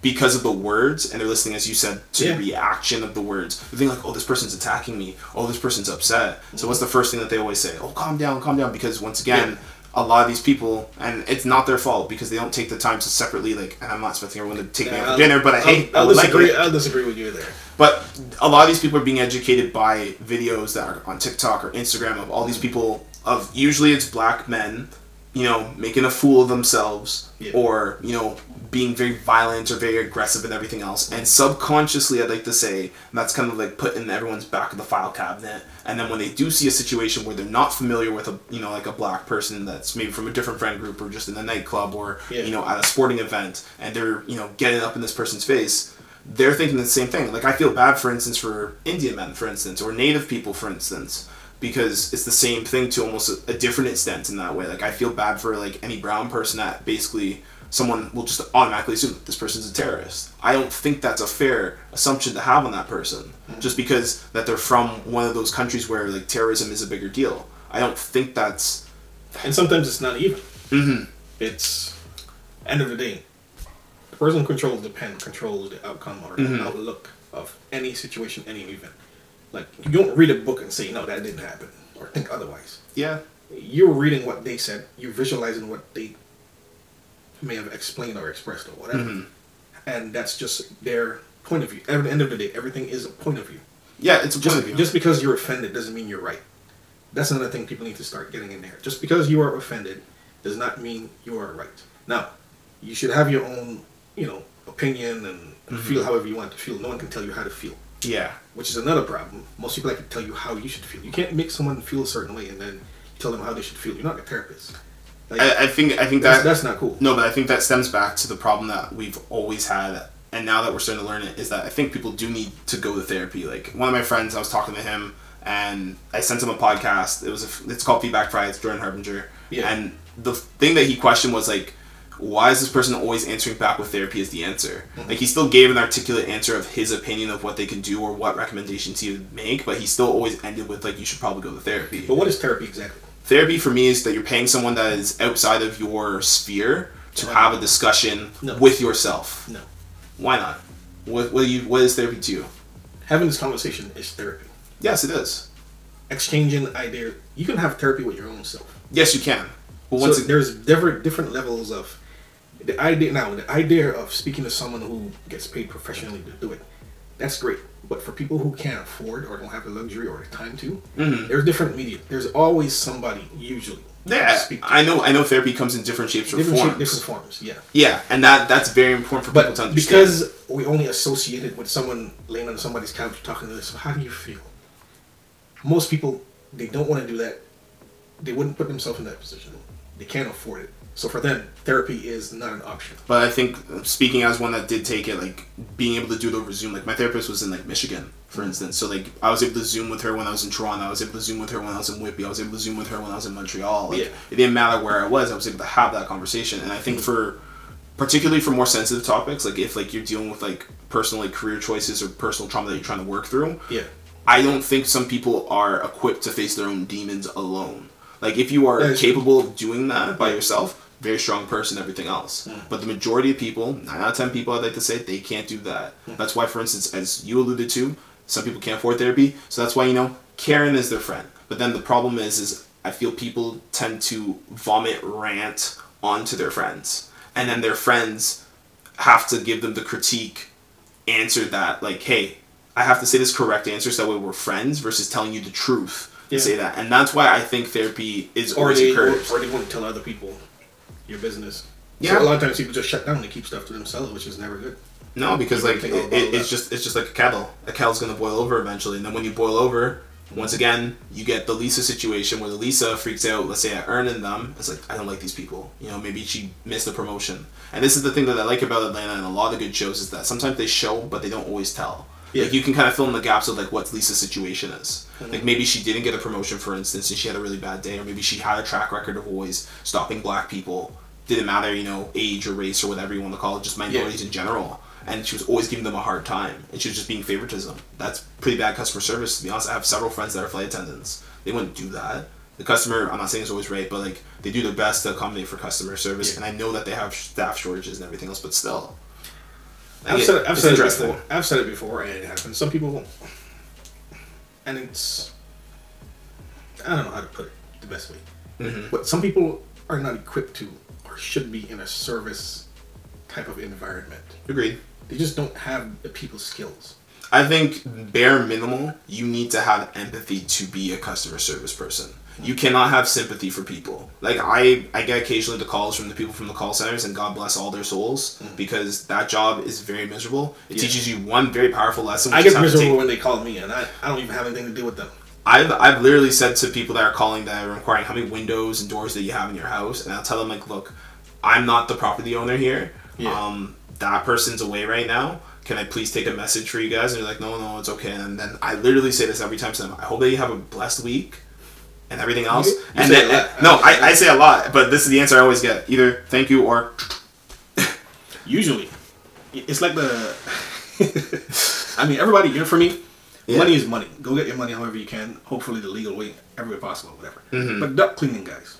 because of the words, and they're listening, as you said, to the reaction of the words. They're thinking like, oh, this person's attacking me. Oh, this person's upset. So what's the first thing that they always say? Oh, calm down, because once again, a lot of these people, and it's not their fault because they don't take the time to separately, like, and I'm not expecting everyone to take me out for dinner, but I'll disagree with you there. But a lot of these people are being educated by videos that are on TikTok or Instagram of all these people, of usually it's black men, you know, making a fool of themselves, or, you know, being very violent or very aggressive and everything else. And subconsciously, I'd like to say, that's kind of like put in everyone's back of the file cabinet. And then when they do see a situation where they're not familiar with a, you know, like a black person that's maybe from a different friend group or just in a nightclub or, you know, at a sporting event, and they're, you know, getting up in this person's face, they're thinking the same thing. Like, I feel bad, for instance, for Indian men, for instance, or Native people, for instance, because it's the same thing to almost a different extent in that way. Like, I feel bad for, like, any brown person that basically someone will just automatically assume that this person's a terrorist. I don't think that's a fair assumption to have on that person, just because that they're from one of those countries where, like, terrorism is a bigger deal. I don't think that's... And sometimes it's not even. It's, end of the day, the person who controls the pen controls the outcome or the outlook of any situation, any event. Like, you don't read a book and say, no, that didn't happen, or think otherwise. Yeah. You're reading what they said, you're visualizing what they may have explained or expressed or whatever. And that's just their point of view. At the end of the day, everything is a point of view. Yeah, it's a point of view. Just because you're offended doesn't mean you're right. That's another thing people need to start getting in there. Just because you are offended does not mean you are right. Now, you should have your own, you know, opinion and feel however you want to feel. No one can tell you how to feel. Yeah. Which is another problem. Most people like to tell you how you should feel. You can't make someone feel a certain way and then tell them how they should feel. You're not a therapist. Like, I think that's not cool. No, but I think that stems back to the problem that we've always had, and now that we're starting to learn it, is that I think people do need to go to therapy. Like, one of my friends, I was talking to him, and I sent him a podcast. It's called Feedback Friday. It's Jordan Harbinger. Yeah. And the thing that he questioned was, like, why is this person always answering back with therapy as the answer? Like, he still gave an articulate answer of his opinion of what they could do or what recommendations he would make, but he still always ended with, like, you should probably go to therapy. But what is therapy exactly? Therapy for me is that you're paying someone that is outside of your sphere to have a discussion with yourself. No. Why not? What is therapy to you? Having this conversation is therapy. Yes, it is. Exchanging ideas. You can have therapy with your own self. Yes, you can. But there's different levels of the idea. Now, the idea of speaking to someone who gets paid professionally to do it, that's great. But for people who can't afford or don't have the luxury or the time to, there's different media. There's always somebody, usually. Yeah, I know therapy comes in different shapes or forms. Different forms, yeah. Yeah, and that's very important for people to understand. Because we only associate it with someone laying on somebody's couch talking to this, so how do you feel? Most people, they don't want to do that. They wouldn't put themselves in that position. They can't afford it. So for them, therapy is not an option. But I think, speaking as one that did take it, like, being able to do it over Zoom, like, my therapist was in, like, Michigan, for instance. So, like, I was able to Zoom with her when I was in Toronto. I was able to Zoom with her when I was in Whitby. I was able to Zoom with her when I was in Montreal. Like, it didn't matter where I was able to have that conversation. And I think particularly for more sensitive topics, like, if, like, you're dealing with, like, personal, like, career choices or personal trauma that you're trying to work through, I don't think some people are equipped to face their own demons alone. Like, if you are capable of doing that by yourself, very strong person, everything else. But the majority of people, 9 out of 10 people, I'd like to say, they can't do that. That's why, for instance, as you alluded to, some people can't afford therapy. So that's why, you know, Karen is their friend. But then the problem is I feel people tend to vomit rant onto their friends. And then their friends have to give them the critique answer that, like, hey, I have to say this correct answer so that way we're friends versus telling you the truth. Say that. And that's why I think therapy is always encouraged. Or they won't tell other people your business. Yeah. So a lot of times people just shut down and keep stuff to themselves, which is never good. No, because like it's just like a kettle. A kettle's gonna boil over eventually, and then when you boil over, once again, you get the Lisa situation where the Lisa freaks out, let's say at earning them. It's like, I don't like these people. You know, maybe she missed a promotion. And this is the thing that I like about Atlanta and a lot of good shows is that sometimes they show, but they don't always tell. Yeah. Like, you can kind of fill in the gaps of, like, what Lisa's situation is. Like, maybe she didn't get a promotion, for instance, and she had a really bad day, or maybe she had a track record of always stopping black people. Didn't matter, you know, age or race or whatever you want to call it, just minorities in general. and she was always giving them a hard time, and she was just being favoritism. That's pretty bad customer service, to be honest. I have several friends that are flight attendants. They wouldn't do that. The customer, I'm not saying it's always right, but like they do their best to accommodate for customer service, and I know that they have staff shortages and everything else, but still. I've said it before, and it happens. Some people won't. And it's, I don't know how to put it the best way. Mm-hmm. But some people are not equipped to or should be in a service type of environment. Agreed. They just don't have the people skills. I think bare minimal, you need to have empathy to be a customer service person. You cannot have sympathy for people. Like, I get occasionally the calls from the people from the call centers, and God bless all their souls, because that job is very miserable. It teaches you one very powerful lesson. I get miserable when they call me, and I don't even have anything to do with them. I've literally said to people that are calling, that are inquiring how many windows and doors that you have in your house, and I'll tell them, like, look, I'm not the property owner here. Yeah. That person's away right now. Can I please take a message for you guys? And they're like, no, it's okay. And then I literally say this every time to them. I hope that you have a blessed week and everything else. I say a lot, but this is the answer I always get. Either thank you or... Usually. It's like the... I mean, everybody, for me, money is money. Go get your money however you can. Hopefully the legal way, every way possible, whatever. Mm-hmm. But duct cleaning, guys.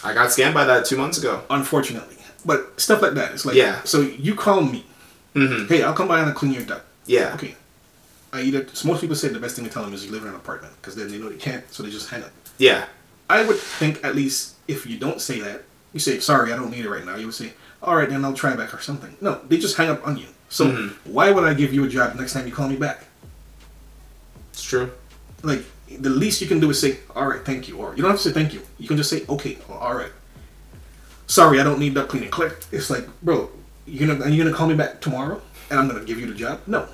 I got scammed by that 2 months ago. Unfortunately. But stuff like that. It's like, so you call me. Mm-hmm. Hey, I'll come by and clean your duct. Yeah. Okay. So most people say the best thing to tell them is you live in an apartment, because then they know they can't, so they just hang up. Yeah. I would think at least if you don't say that, you say, sorry, I don't need it right now. You would say, all right, then I'll try back or something. No, they just hang up on you. So why would I give you a job next time you call me back? It's true. Like, the least you can do is say, all right, thank you. Or you don't have to say thank you. You can just say, okay, all right. Sorry, I don't need duct cleaning. Click. It's like, bro, you're gonna call me back tomorrow and I'm gonna give you the job? No,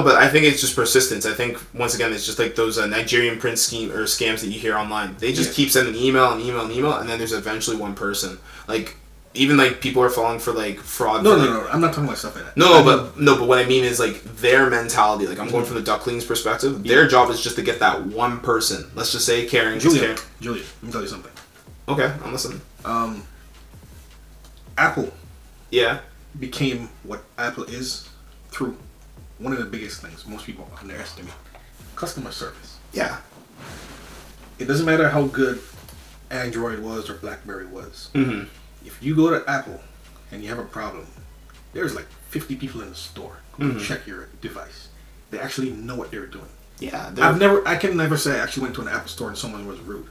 but I think it's just persistence. I think once again it's just like those Nigerian prince scheme or scams that you hear online. They just keep sending email, and then there's eventually one person. Like, even like people are falling for like fraud. No, I'm not talking about stuff like that. But what I mean is like their mentality. Like, I'm going from the duct cleaning's perspective. Their job is just to get that one person. Let's just say Karen. Julia, let me tell you something. Okay, I'm listening. Apple. Yeah. Became what Apple is through one of the biggest things most people underestimate: customer service. Yeah. It doesn't matter how good Android was or BlackBerry was. Mm-hmm. If you go to Apple and you have a problem, there's like 50 people in the store who check your device. They actually know what they're doing. Yeah. I can never say I actually went to an Apple store and someone was rude.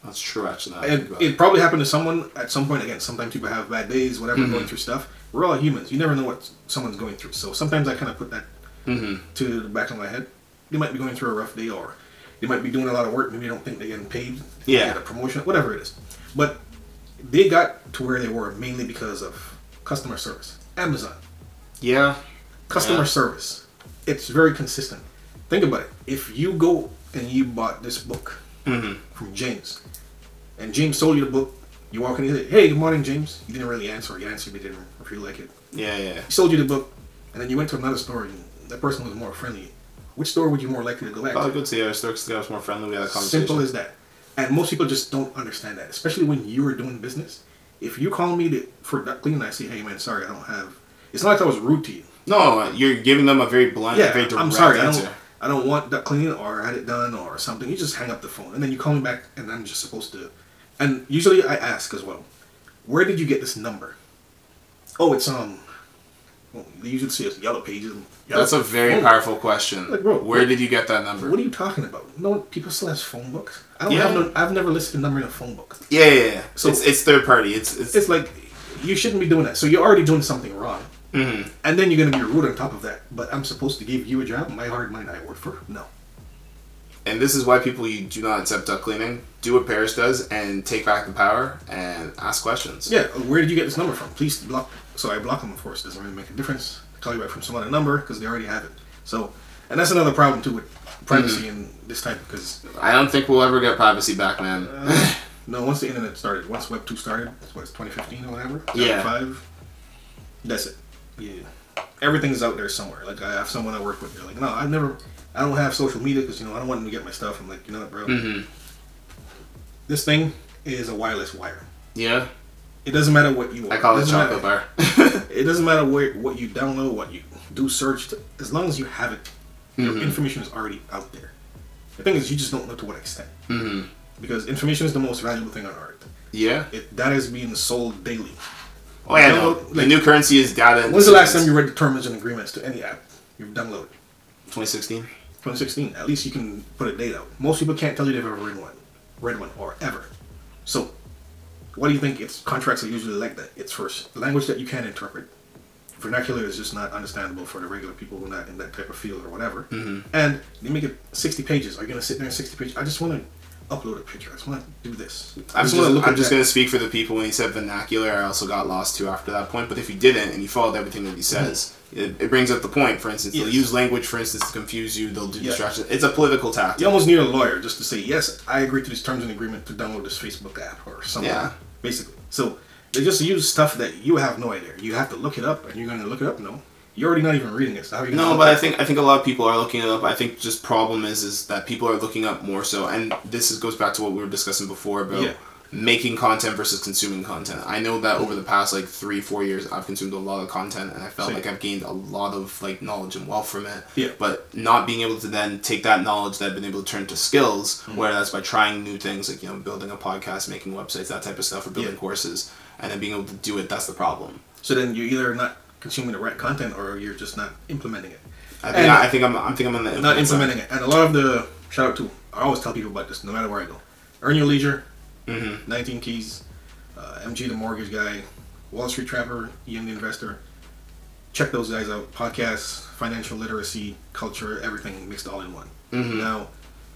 That's true, actually. It probably happened to someone at some point. Again, sometimes people have bad days, whatever, going through stuff. We're all humans. You never know what someone's going through. So sometimes I kind of put that to the back of my head. They might be going through a rough day, or they might be doing a lot of work. Maybe they don't think they're getting paid. Yeah. Get a promotion, whatever it is. But they got to where they were mainly because of customer service. Amazon. Yeah. Customer service. It's very consistent. Think about it. If you go and you bought this book from James, and James sold you the book, you walk in and you say, hey, good morning, James. You didn't really answer, or you answered, but didn't feel like it. Yeah. He sold you the book, and then you went to another store, and that person was more friendly. Which store would you more likely to go back to? I would say our store because the guy was more friendly. We had a conversation. Simple as that. And most people just don't understand that, especially when you were doing business. If you call me for duct cleaning, I say, hey, man, sorry, I don't have... It's not like I was rude to you. No, you're giving them a very blunt, very direct I'm sorry, answer. I don't want duct cleaning, or I had it done, or something. You just hang up the phone, and then you call me back, and I'm just supposed to... And usually I ask as well, where did you get this number? Oh, it's well, they usually say it's Yellow Pages. That's a very powerful question. Like, bro, where did you get that number? What are you talking about? No, people still have phone books. I've never listed a number in a phone book. Yeah. So it's third party. It's like, you shouldn't be doing that. So you're already doing something wrong. Mm-hmm. And then you're going to be rude on top of that. But I'm supposed to give you a job? My hard mind I work for? No. And this is why you do not accept duct cleaning. Do what Paris does and take back the power and ask questions. Yeah, where did you get this number from? Please block. So I block them, of course. It doesn't really make a difference. I call you back from some other number because they already have it. So, and that's another problem too with privacy and this type, because... I don't think we'll ever get privacy back, man. No, once the internet started, once Web 2 started, it's 2015 or whatever? 2005? That's it. Yeah. Everything's out there somewhere. Like, I have someone I work with, they're like, no, I don't have social media because, I don't want them to get my stuff. I'm like, you know what, bro? This thing is a wireless wire. Yeah. It doesn't matter what you want. I call it chocolate bar. It doesn't matter what you download, what you do search. As long as you have it, your information is already out there. The thing is, you just don't know to what extent. Because information is the most valuable thing on earth. Yeah. That is being sold daily. Oh, yeah, no. The new currency is data. When's the last time you read the terms and agreements to any app you've downloaded? 2016. 2016. At least you can put a date out. Most people can't tell you they've ever read one, or ever. So, what do you think? It's contracts are usually like that. It's for language that you can't interpret. Vernacular is just not understandable for the regular people who are not in that type of field or whatever. And they make it 60 pages. Are you going to sit there in 60 pages? I just want to upload a picture. I just want to do this. I'm just going to speak for the people. When he said vernacular, I also got lost too after that point. But if you didn't and you followed everything that he says, it brings up the point. For instance, they'll use language, for instance, to confuse you. They'll do distractions. It's a political tactic. You almost need a lawyer just to say, yes, I agree to these terms and agreement to download this Facebook app or something. Yeah. Basically. So they just use stuff that you have no idea. You have to look it up, and you're going to look it up? No. You're already not even reading it. So how are you no, but I think a lot of people are looking it up. I think just problem is that people are looking up more so, and this goes back to what we were discussing before about making content versus consuming content. I know that over the past like 3-4 years, I've consumed a lot of content, and I felt like I've gained a lot of like knowledge and wealth from it. Yeah. But not being able to then take that knowledge that I've been able to turn to skills, whether that's by trying new things like building a podcast, making websites, that type of stuff, or building courses, and then being able to do it. That's the problem. So then you're either not consuming the right content, or you're just not implementing it. I think I'm on the not implementing it. And a lot of the shout out to, I always tell people about this, no matter where I go. Earn Your Leisure, 19 Keys, MG the Mortgage Guy, Wall Street Trapper, Young Investor. Check those guys out. Podcasts, financial literacy, culture, everything mixed all in one. Now,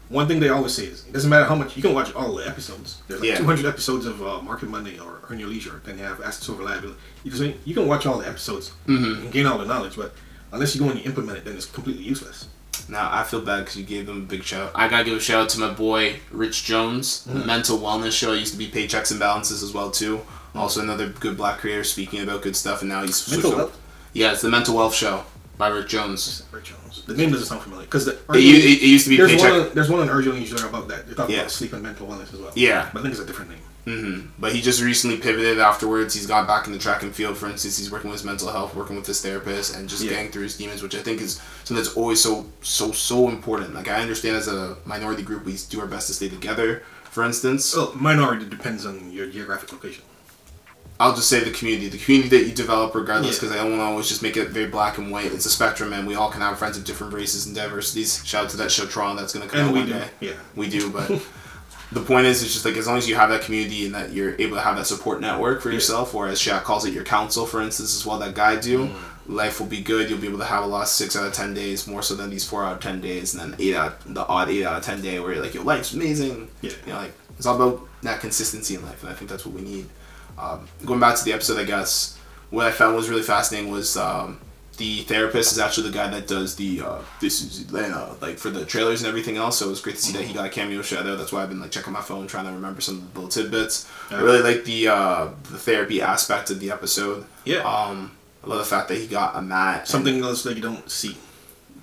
one thing they always say is, it doesn't matter how much, you can watch all the episodes. There's like 200 episodes of Market Monday or Earn Your Leisure. Then you have Assets Over Liability. You can watch all the episodes and gain all the knowledge, but unless you go and you implement it, then it's completely useless. Now, I feel bad because you gave them a big shout. I got to give a shout out to my boy, Rich Jones, the Mental Wellness Show. He used to be Paychecks and Balances as well, too. Also another good black creator speaking about good stuff, and now he's switched up. Yeah, it's the Mental Wealth Show by Rich Jones. Rich Jones. The name doesn't sound familiar. Because it used to be Paycheck. There's one on Earn Your Leisure about that. They talk about sleep and mental wellness as well. Yeah. But I think it's a different name. But he just recently pivoted afterwards. He's got back in the track and field. For instance, he's working with his mental health, working with his therapist, and just getting through his demons, which I think is something that's always so important. Like, I understand as a minority group, we do our best to stay together, for instance. Well, minority depends on your geographic location. I'll just say the community that you develop regardless, because I don't want to always just make it very black and white. It's a spectrum, and we all can have friends of different races and diversities. Shout out to that show Tron that's going to come out one day. Yeah, we do, but the point is, it's just like, as long as you have that community and that you're able to have that support network for yourself, or as Shaq calls it, your counsel, for instance, as well, that guides you, life will be good. You'll be able to have a lot of 6 out of 10 days, more so than these 4 out of 10 days, and then 8 out of 10 day where you're like, your life's amazing. Yeah. Like, it's all about that consistency in life, and I think that's what we need. Going back to the episode, I guess, what I found was really fascinating was the therapist is actually the guy that does the This Is Atlanta, like, for the trailers and everything else. So it was great to see that he got a cameo shout out. That's why I've been like checking my phone, trying to remember some of the little tidbits. I really like the therapy aspect of the episode. Yeah. I love the fact that he got a mat. Something else that you don't see.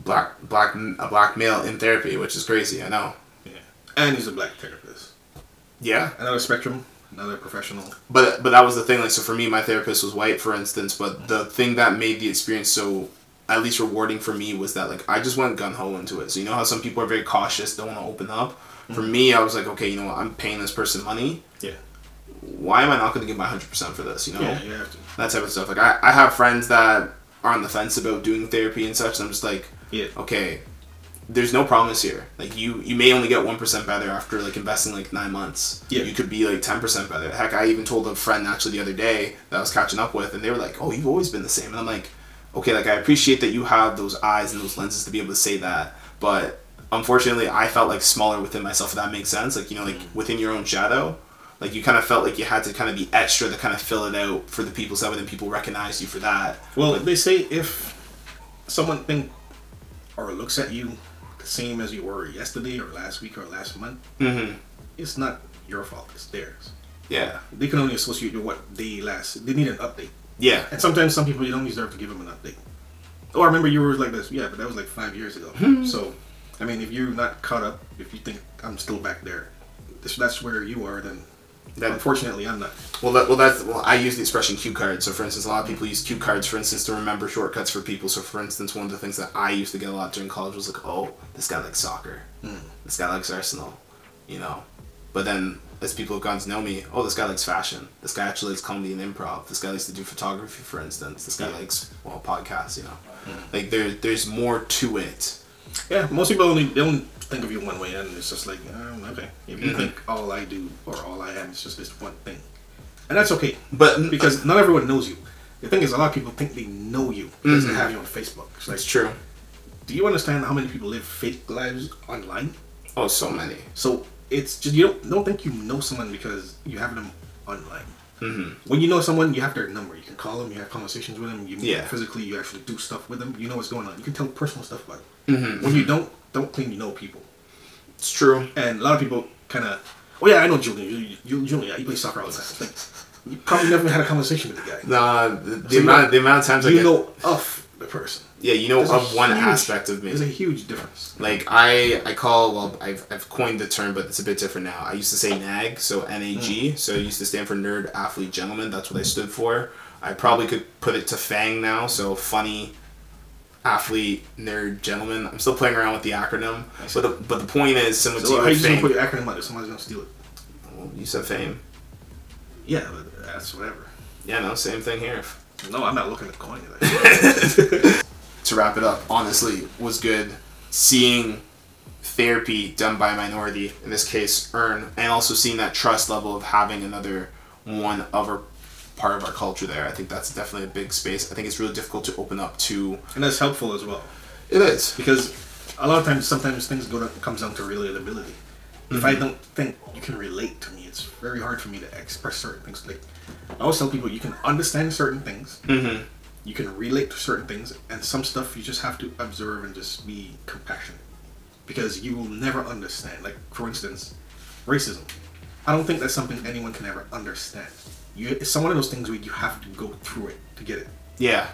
A black male in therapy, which is crazy. I know. Yeah. And he's a black therapist. Yeah. Another spectrum. Another professional. But that was the thing. Like, so for me, my therapist was white, for instance. But the thing that made the experience so, at least, rewarding for me was that, like, I just went gun ho into it. So you know how some people are very cautious, don't want to open up. For me, I was like, okay, you know what? I'm paying this person money. Yeah. Why am I not going to give my 100% for this? You know. Yeah, you have to. That type of stuff. Like, I have friends that are on the fence about doing therapy and such. And I'm just like, okay. There's no promise here. Like, you may only get 1% better after, like, investing like 9 months. Yeah. You could be like 10% better. Heck, I even told a friend actually the other day that I was catching up with, and they were like, "Oh, you've always been the same." And I'm like, "Okay, like, I appreciate that you have those eyes and those lenses to be able to say that, but unfortunately, I felt like smaller within myself. If that makes sense, like, you know, like within your own shadow, like, you kind of felt like you had to kind of be extra to kind of fill it out for the people, so that people recognize you for that." Well, like, they say if someone thinks or looks at you the same as you were yesterday or last week or last month, it's not your fault, it's theirs. Yeah. They can only associate with what they need an update. Yeah. And sometimes some people, you don't deserve to give them an update. Oh, I remember you were like this. Yeah, but that was like 5 years ago. So, I mean, if you're not caught up, if you think I'm still back there, that's where you are, then Unfortunately, I'm not. Well, I use the expression cue cards. So, for instance, a lot of people use cue cards, for instance, to remember shortcuts for people. So, for instance, one of the things that I used to get a lot during college was like, oh, this guy likes soccer. This guy likes Arsenal. You know? But then, as people have gotten to know me, oh, this guy likes fashion. This guy actually likes comedy and improv. This guy likes to do photography, for instance. This guy likes, podcasts, you know? Like, there's more to it. Yeah, most people they don't think of you one way, and it's just like, okay. If you think all I do or all I am is just this one thing. And that's okay. But because not everyone knows you. The thing is, a lot of people think they know you because they have you on Facebook. It's like, it's true. Do you understand how many people live fake lives online? Oh, so many. So it's just, you don't think you know someone because you have them online. When you know someone, you have their number. You can call them, you have conversations with them, you meet them physically, you actually do stuff with them. You know what's going on. You can tell personal stuff about it. When you don't claim you know people. It's true. And a lot of people kind of, oh yeah, I know Julian. Julian, he plays soccer all the time. It's like, you probably never had a conversation with the guy. Nah, the amount of times you know of the person. Yeah, you know of one aspect of me. There's a huge difference. Like I call, well, I've coined the term, but it's a bit different now. I used to say NAG, so NAG, so it used to stand for Nerd Athlete Gentleman. That's what I stood for. I probably could put it to FANG now, so Funny Athlete Nerd Gentleman. I'm still playing around with the acronym, but the point is similar to you. How are you just gonna put your acronym on if somebody's gonna steal it? Well, you said FAME. Yeah, but that's whatever. Yeah, no, same thing here. No, I'm not looking at coin it. To wrap it up, honestly, was good seeing therapy done by a minority, in this case, Earn, and also seeing that trust level of having another one other part of our culture there. I think that's definitely a big space. I think it's really difficult to open up to. And that's helpful as well. It is. Because a lot of times, sometimes things comes down to relatability. If I don't think you can relate to me, it's very hard for me to express certain things. Like, I always tell people, you can understand certain things. You can relate to certain things, and some stuff you just have to observe and just be compassionate, because you will never understand. Like, for instance, racism. I don't think that's something anyone can ever understand. It's one of those things where you have to go through it to get it. Yeah.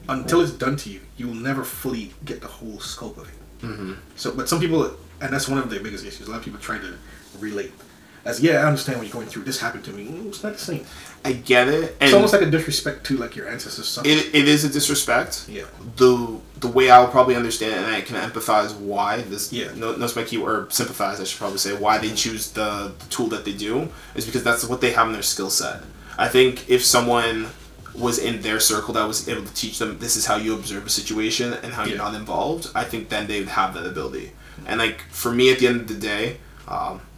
Until it's done to you, you will never fully get the whole scope of it. So, but some people, and that's one of their biggest issues. A lot of people try to relate. As, I understand what you're going through. This happened to me. It's not the same. I get it. And it's almost like a disrespect to like your ancestors. It is a disrespect. Yeah. The way I will probably understand it, and I can empathize why this. Yeah. Notice my keyword, or sympathize. I should probably say why they choose the tool that they do is because that's what they have in their skill set. I think if someone was in their circle that was able to teach them this is how you observe a situation and how you're not involved, I think then they would have that ability. And like for me, at the end of the day.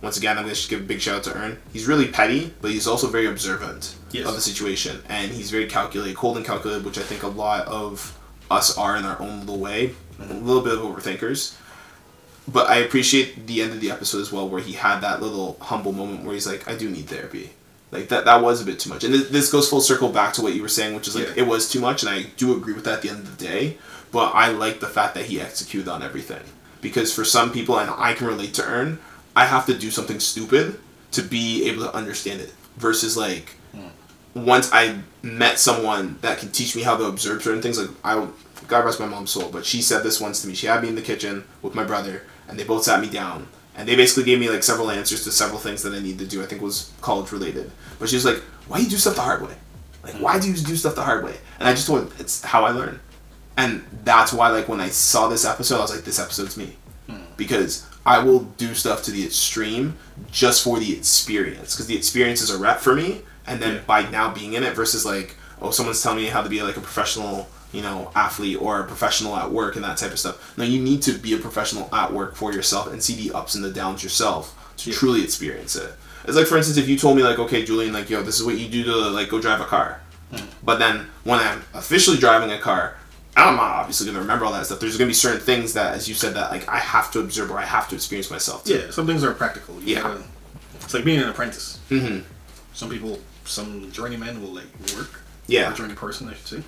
Once again, I'm going to just give a big shout out to Earn. He's really petty, but he's also very observant of the situation. And he's very cold and calculated, which I think a lot of us are in our own little way. A little bit of overthinkers. But I appreciate the end of the episode as well, where he had that little humble moment where he's like, I do need therapy. Like, that was a bit too much. And this goes full circle back to what you were saying, which is like, it was too much, and I do agree with that at the end of the day. But I like the fact that he executed on everything. Because for some people, and I can relate to Earn, I have to do something stupid to be able to understand it. Versus, like, once I met someone that can teach me how to observe certain things, like, God rest my mom's soul, but she said this once to me. She had me in the kitchen with my brother, and they both sat me down. And they basically gave me, like, several answers to several things that I needed to do. I think it was college-related. But she was like, why do you do stuff the hard way? Like, why do you do stuff the hard way? And I just told her, it's how I learn. And that's why, like, when I saw this episode, I was like, this episode's me. Because I will do stuff to the extreme just for the experience. Because the experience is a rep for me. And then by now being in it versus like, oh, someone's telling me how to be like a professional, athlete or a professional at work and that type of stuff. No, you need to be a professional at work for yourself and see the ups and the downs yourself to truly experience it. It's like, for instance, if you told me like, okay, Julian, like, this is what you do to like go drive a car. But then when I'm officially driving a car, I'm not obviously going to remember all that stuff. There's going to be certain things that, as you said, that like I have to observe or I have to experience myself too. Yeah, some things are practical. It's like being an apprentice. Some journeymen will let you work. Or journey person, I should say.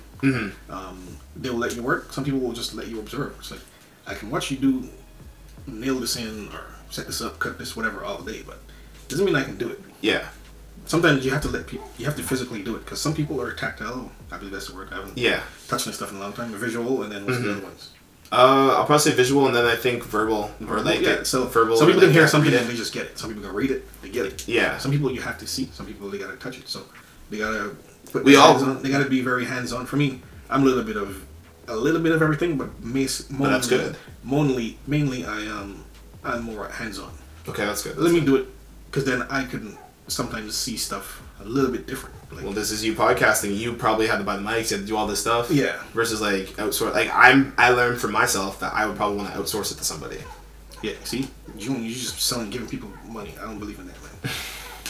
They will let you work. Some people will just let you observe. It's like, I can watch you nail this in or set this up, cut this, whatever, all day, but it doesn't mean I can do it. Yeah. Sometimes you have to physically do it, because some people are tactile. I believe that's the word. I haven't touched my stuff in a long time. Visual, and then what's the other ones? I'll probably say visual, and then I think verbal, or like so verbal. Some people can hear something and they just get it. Some people can read it, they get it. Yeah. Some people you have to see. Some people they gotta touch it. So they gotta put their hands on. They gotta be very hands on. For me, I'm a little bit of everything, but that's good. Mainly I'm more hands on. Okay, that's good. Let me do it, because then I can sometimes see stuff a little bit different. Like, well, this is you podcasting. You probably had to buy the mics, you had to do all this stuff. Yeah. Versus like outsource. Like I learned for myself that I would probably want to outsource it to somebody. Yeah. See, you just giving people money. I don't believe in that, man.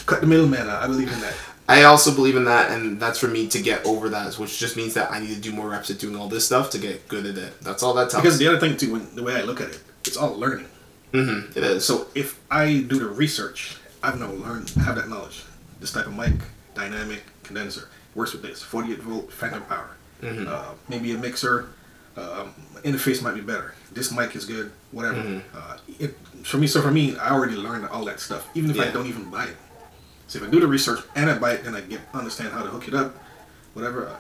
Cut the middleman out. I believe in that. I also believe in that, and that's for me to get over that, which just means that I need to do more reps at doing all this stuff to get good at it. That's all that tells. Because the other thing too, the way I look at it, it's all learning. Mm-hmm. It is. So if I do the research, I've now learned, have that knowledge. This type of mic, dynamic condenser, works with this 48 volt phantom power. Mm-hmm. Maybe a mixer, interface might be better. This mic is good, whatever. Mm-hmm. For me, I already learned all that stuff, even if I don't even buy it. So if I do the research and I buy it, and I understand how to hook it up, whatever.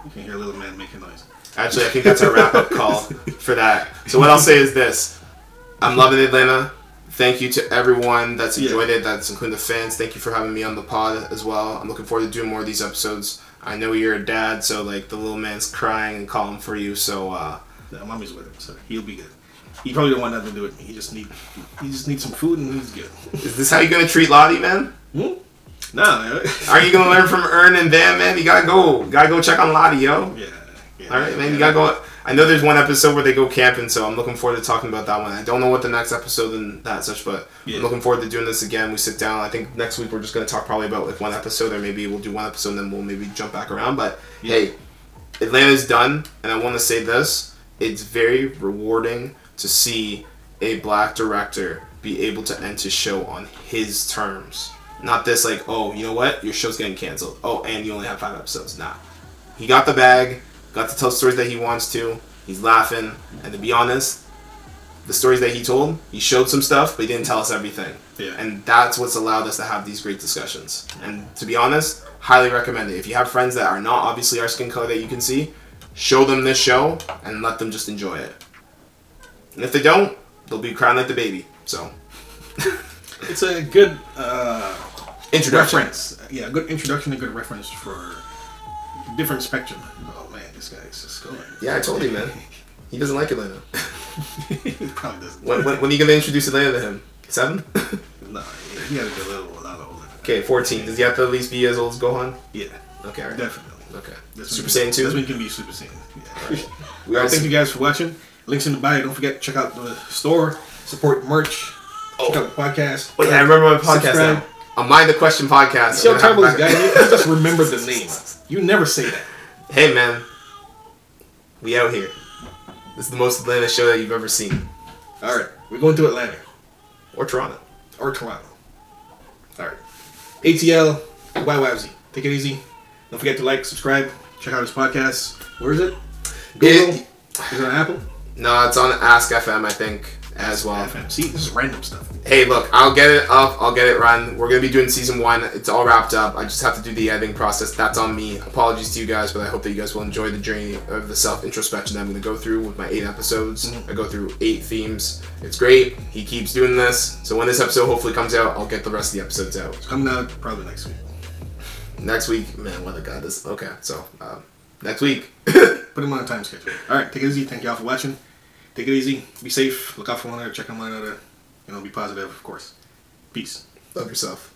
You can hear a little man making noise. Actually, I think that's our wrap-up call for that. So what I'll say is this. I'm loving Atlanta. Thank you to everyone that's enjoyed it. That's including the fans. Thank you for having me on the pod as well. I'm looking forward to doing more of these episodes. I know you're a dad, so like the little man's crying and calling for you. So mommy's with him, so he'll be good. He probably don't want nothing to do with me. He just needs some food and he's good. Is this how you gonna treat Lottie, man? Nah. Are you gonna learn from Ern and Van, man? You gotta go check on Lottie, yo. Yeah. All right, man. You gotta go. I know there's one episode where they go camping, so I'm looking forward to talking about that one. I don't know what the next episode and that such, but I'm looking forward to doing this again. We sit down. I think next week we're just gonna talk probably about like one episode, or maybe we'll do one episode and then we'll maybe jump back around. But hey, Atlanta's done, and I want to say this: it's very rewarding to see a black director be able to end his show on his terms. Not this like, oh, you know what, your show's getting canceled. Oh, and you only have 5 episodes. Nah, he got the bag. Got to tell stories that he wants to. He's laughing. And to be honest, the stories that he told, he showed some stuff, but he didn't tell us everything. Yeah. And that's what's allowed us to have these great discussions. And to be honest, highly recommend it. If you have friends that are not obviously our skin color that you can see, show them this show and let them just enjoy it. And if they don't, they'll be crying like the baby. So it's a good introduction. Reference. Yeah, a good introduction, a good reference for different spectrum. Oh man, this guy's just going. Yeah, I told you, man. He doesn't like Atlanta. He probably doesn't. When are you gonna introduce Atlanta to him? 7? No, he had to be a lot older. Okay, 14. Does he have to at least be as old as Gohan? Yeah. Okay, right. Definitely. Okay. This Super Saiyan 2? This one can be Super Saiyan. Yeah. All right. Thank you guys for watching. Links in the bio. Don't forget, check out the store. Support merch. Check out the podcast. Wait, I remember my podcast now. A Mind the Question podcast. See how terrible this guy is? He just remembered the name. You never say that. Hey, man. We out here. This is the most Atlanta show that you've ever seen. All right. We're going to Atlanta. Or Toronto. All right. ATL, YYZ. Take it easy. Don't forget to like, subscribe, check out his podcast. Where is it? Google? Is it on Apple? No, it's on Ask FM, I think, as well. FM. See, this is random stuff. Hey, look, I'll get it up. I'll get it run. We're going to be doing season 1. It's all wrapped up. I just have to do the editing process. That's on me. Apologies to you guys, but I hope that you guys will enjoy the journey of the self-introspection that I'm going to go through with my 8 episodes. Mm-hmm. I go through 8 themes. It's great. He keeps doing this. So when this episode hopefully comes out, I'll get the rest of the episodes out. It's coming out probably next week. Next week? Man, what a god this. Okay, so next week. Put him on a time schedule. All right, take it easy. Thank y'all for watching. Take it easy. Be safe. Look out for one another. Check on one another. Be positive, of course. Peace. Love yourself.